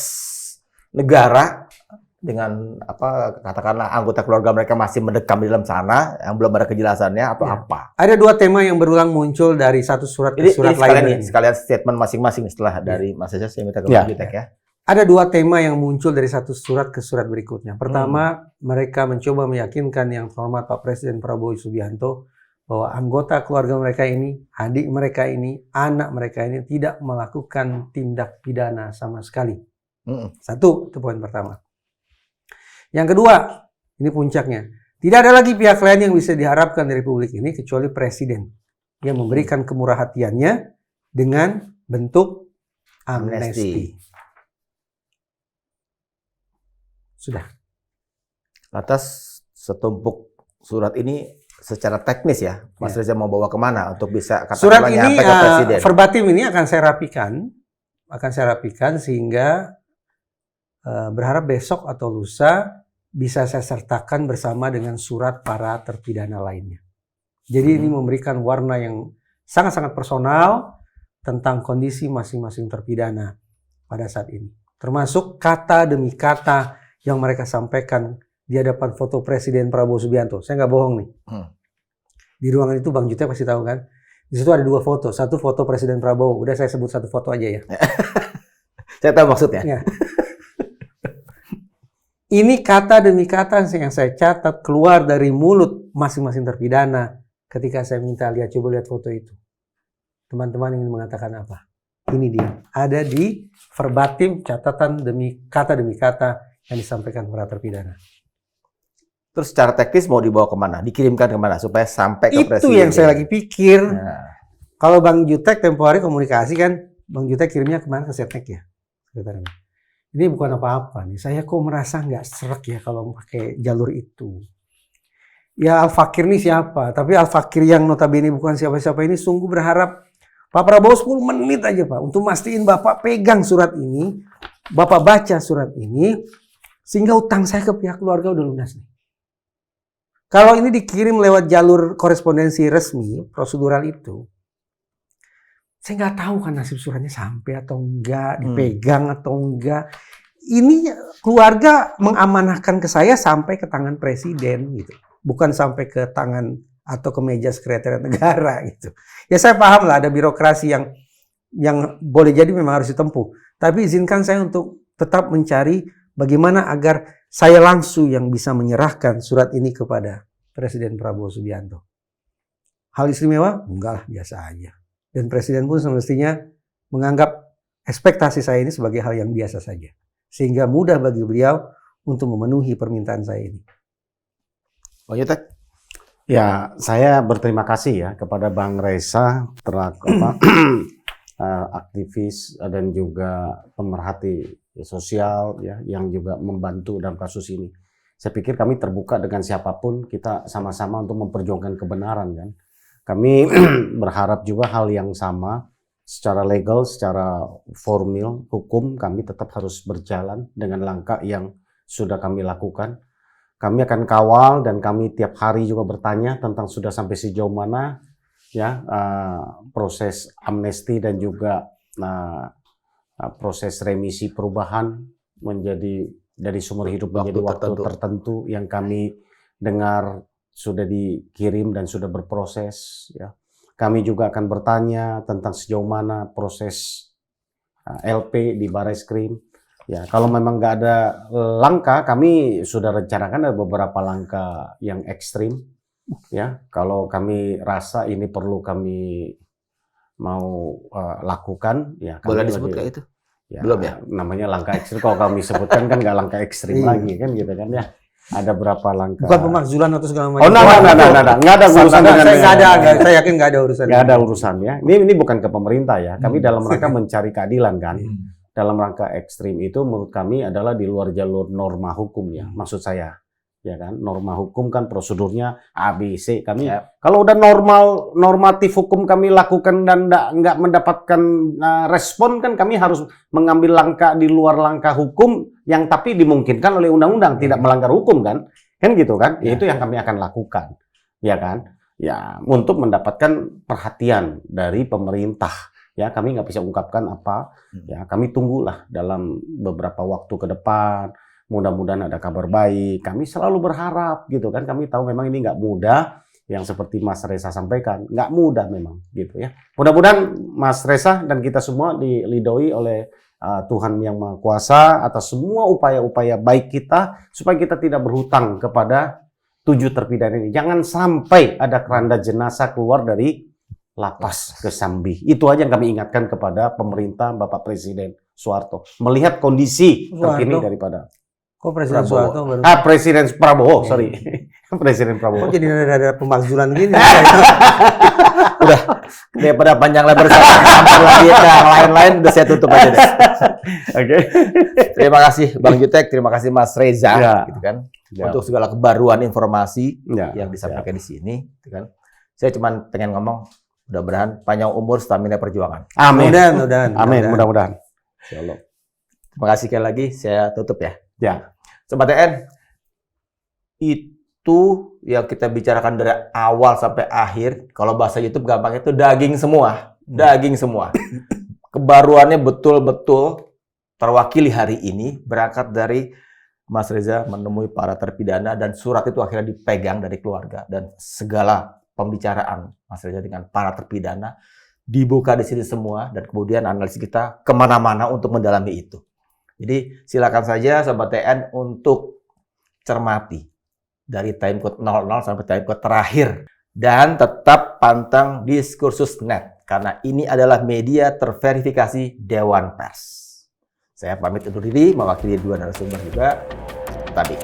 negara dengan apa katakanlah anggota keluarga mereka masih mendekam di dalam sana yang belum ada kejelasannya atau apa? Ada dua tema yang berulang muncul dari satu surat ke surat lainnya. Sekalian statement masing-masing setelah dari Mas Reza saya minta ke Mas Jutek ya. Ada dua tema yang muncul dari satu surat ke surat berikutnya. Pertama, mereka mencoba meyakinkan yang terhormat Pak Presiden Prabowo Subianto bahwa anggota keluarga mereka ini, adik mereka ini, anak mereka ini tidak melakukan tindak pidana sama sekali. Satu, itu poin pertama. Yang kedua, ini puncaknya. Tidak ada lagi pihak lain yang bisa diharapkan dari Republik ini kecuali Presiden yang memberikan kemurah hatiannya dengan bentuk amnesti. Sudah. Atas setumpuk surat ini secara teknis ya, Mas Reza mau bawa kemana untuk bisa surat katakanlah ini nyampe ke Presiden? Verbatim ini akan saya rapikan sehingga berharap besok atau lusa bisa saya sertakan bersama dengan surat para terpidana lainnya. Jadi ini memberikan warna yang sangat-sangat personal tentang kondisi masing-masing terpidana pada saat ini. Termasuk kata demi kata yang mereka sampaikan di hadapan foto Presiden Prabowo Subianto. Saya nggak bohong nih. Di ruangan itu Bang Jutek pasti tahu kan. Di situ ada dua foto. Satu foto Presiden Prabowo. Udah saya sebut satu foto aja ya. Saya tahu maksudnya. Ya. Ini kata demi kata yang saya catat keluar dari mulut masing-masing terpidana ketika saya minta coba lihat foto itu. Teman-teman ingin mengatakan apa? Ini dia. Ada di verbatim catatan demi kata yang disampaikan para terpidana. Terus secara teknis mau dibawa kemana? Dikirimkan kemana supaya sampai ke Presiden? Itu yang saya lagi pikir. Nah. Kalau Bang Jutek tempo hari komunikasi kan, Bang Jutek kirimnya kemana ke Setnek ya? Sekretariat. Ini bukan apa-apa nih. Saya kok merasa nggak serak ya kalau pakai jalur itu. Ya Al-Fakir nih siapa? Tapi Al-Fakir yang notabene bukan siapa-siapa ini sungguh berharap Pak Prabowo 10 menit aja Pak untuk mastiin Bapak pegang surat ini, Bapak baca surat ini, sehingga utang saya ke pihak keluarga udah lunas nih. Kalau ini dikirim lewat jalur korespondensi resmi, prosedural itu, saya nggak tahu kan nasib suratnya sampai atau enggak, dipegang atau enggak. Ini keluarga mengamanahkan ke saya sampai ke tangan presiden gitu. Bukan sampai ke tangan atau ke meja sekretariat negara gitu. Ya saya paham lah ada birokrasi yang boleh jadi memang harus ditempuh. Tapi izinkan saya untuk tetap mencari bagaimana agar saya langsung yang bisa menyerahkan surat ini kepada Presiden Prabowo Subianto. Hal istimewa? Enggak lah, biasa aja. Dan Presiden pun semestinya menganggap ekspektasi saya ini sebagai hal yang biasa saja. Sehingga mudah bagi beliau untuk memenuhi permintaan saya ini. Bang Yutek? Ya, saya berterima kasih ya kepada Bang Reza, aktivis dan juga pemerhati sosial ya, yang juga membantu dalam kasus ini. Saya pikir kami terbuka dengan siapapun, kita sama-sama untuk memperjuangkan kebenaran kan. Kami berharap juga hal yang sama, secara legal, secara formal, hukum, kami tetap harus berjalan dengan langkah yang sudah kami lakukan. Kami akan kawal dan kami tiap hari juga bertanya tentang sudah sampai sejauh mana ya proses amnesti dan juga proses remisi perubahan menjadi dari sumber hidup menjadi waktu tertentu yang kami dengar sudah dikirim dan sudah berproses ya. Kami juga akan bertanya tentang sejauh mana proses LP di Barreskrim. Ya, kalau memang nggak ada langkah, kami sudah rencanakan ada beberapa langkah yang ekstrim. Ya, kalau kami rasa ini perlu kami mau lakukan, ya. Boleh disebut kayak itu? Ya, belum ya? Namanya langkah ekstrim. Kalau kami sebutkan kan nggak langkah ekstrim lagi kan, gitu kan ya. Ada berapa langkah? Bukan pemakzulan atau segala macam. Oh, nggak ada urusan dengan saya yakin nggak ada urusan. Nggak ada urusan ya. Ini bukan ke pemerintah ya. Kami dalam rangka mencari keadilan kan. Dalam rangka ekstrim itu menurut kami adalah di luar jalur norma hukum ya. Maksud saya, ya kan. Norma hukum kan prosedurnya A, B, C. Kami kalau udah normatif hukum kami lakukan dan nggak mendapatkan respon kan kami harus mengambil langkah di luar langkah hukum yang tapi dimungkinkan oleh undang-undang tidak melanggar hukum kan gitu kan. Itu yang kami akan lakukan, ya kan. Ya untuk mendapatkan perhatian dari pemerintah. Ya, kami nggak bisa ungkapkan apa. Ya, kami tunggulah dalam beberapa waktu ke depan. Mudah-mudahan ada kabar baik. Kami selalu berharap gitu kan. Kami tahu memang ini nggak mudah. Yang seperti Mas Reza sampaikan, nggak mudah memang gitu ya. Mudah-mudahan Mas Reza dan kita semua diridhoi oleh Tuhan Yang Maha Kuasa atas semua upaya-upaya baik kita supaya kita tidak berhutang kepada 7 terpidana ini. Jangan sampai ada keranda jenazah keluar dari lapas Kesambi. Itu aja yang kami ingatkan kepada pemerintah Bapak Presiden Soeharto. Melihat kondisi terkini daripada Kok Presiden Soeharto baru? Presiden Prabowo, sorry. Presiden Prabowo. Kok jadi ada pemakzulan gini? Udah, daripada panjang lebar saya lagi yang lain-lain udah saya tutup aja deh. Oke. Terima kasih Bang Yutek, terima kasih Mas Reza, gitu kan, untuk segala kebaruan informasi yang disampaikan di sini, gitu kan. Saya cuma pengen ngomong, mudah-mudahan panjang umur, stamina perjuangan. Amin. Mudah-mudahan. Amin, mudah-mudahan. Insyaallah. Terima kasih sekali lagi, saya tutup ya. Ya. Sobat TN, itu yang kita bicarakan dari awal sampai akhir, kalau bahasa YouTube gampangnya itu daging semua. Daging semua. Kebaruannya betul-betul terwakili hari ini, berangkat dari Mas Reza menemui para terpidana dan surat itu akhirnya dipegang dari keluarga. Dan segala pembicaraan Mas Reza dengan para terpidana dibuka di sini semua, dan kemudian analisis kita kemana-mana untuk mendalami itu. Jadi silakan saja Sobat TN untuk cermati dari timecode 00 sampai timecode terakhir. Dan tetap pantang Diskursus.net, karena ini adalah media terverifikasi Dewan Pers. Saya pamit undur diri, mewakili 2 narasumber juga tadi.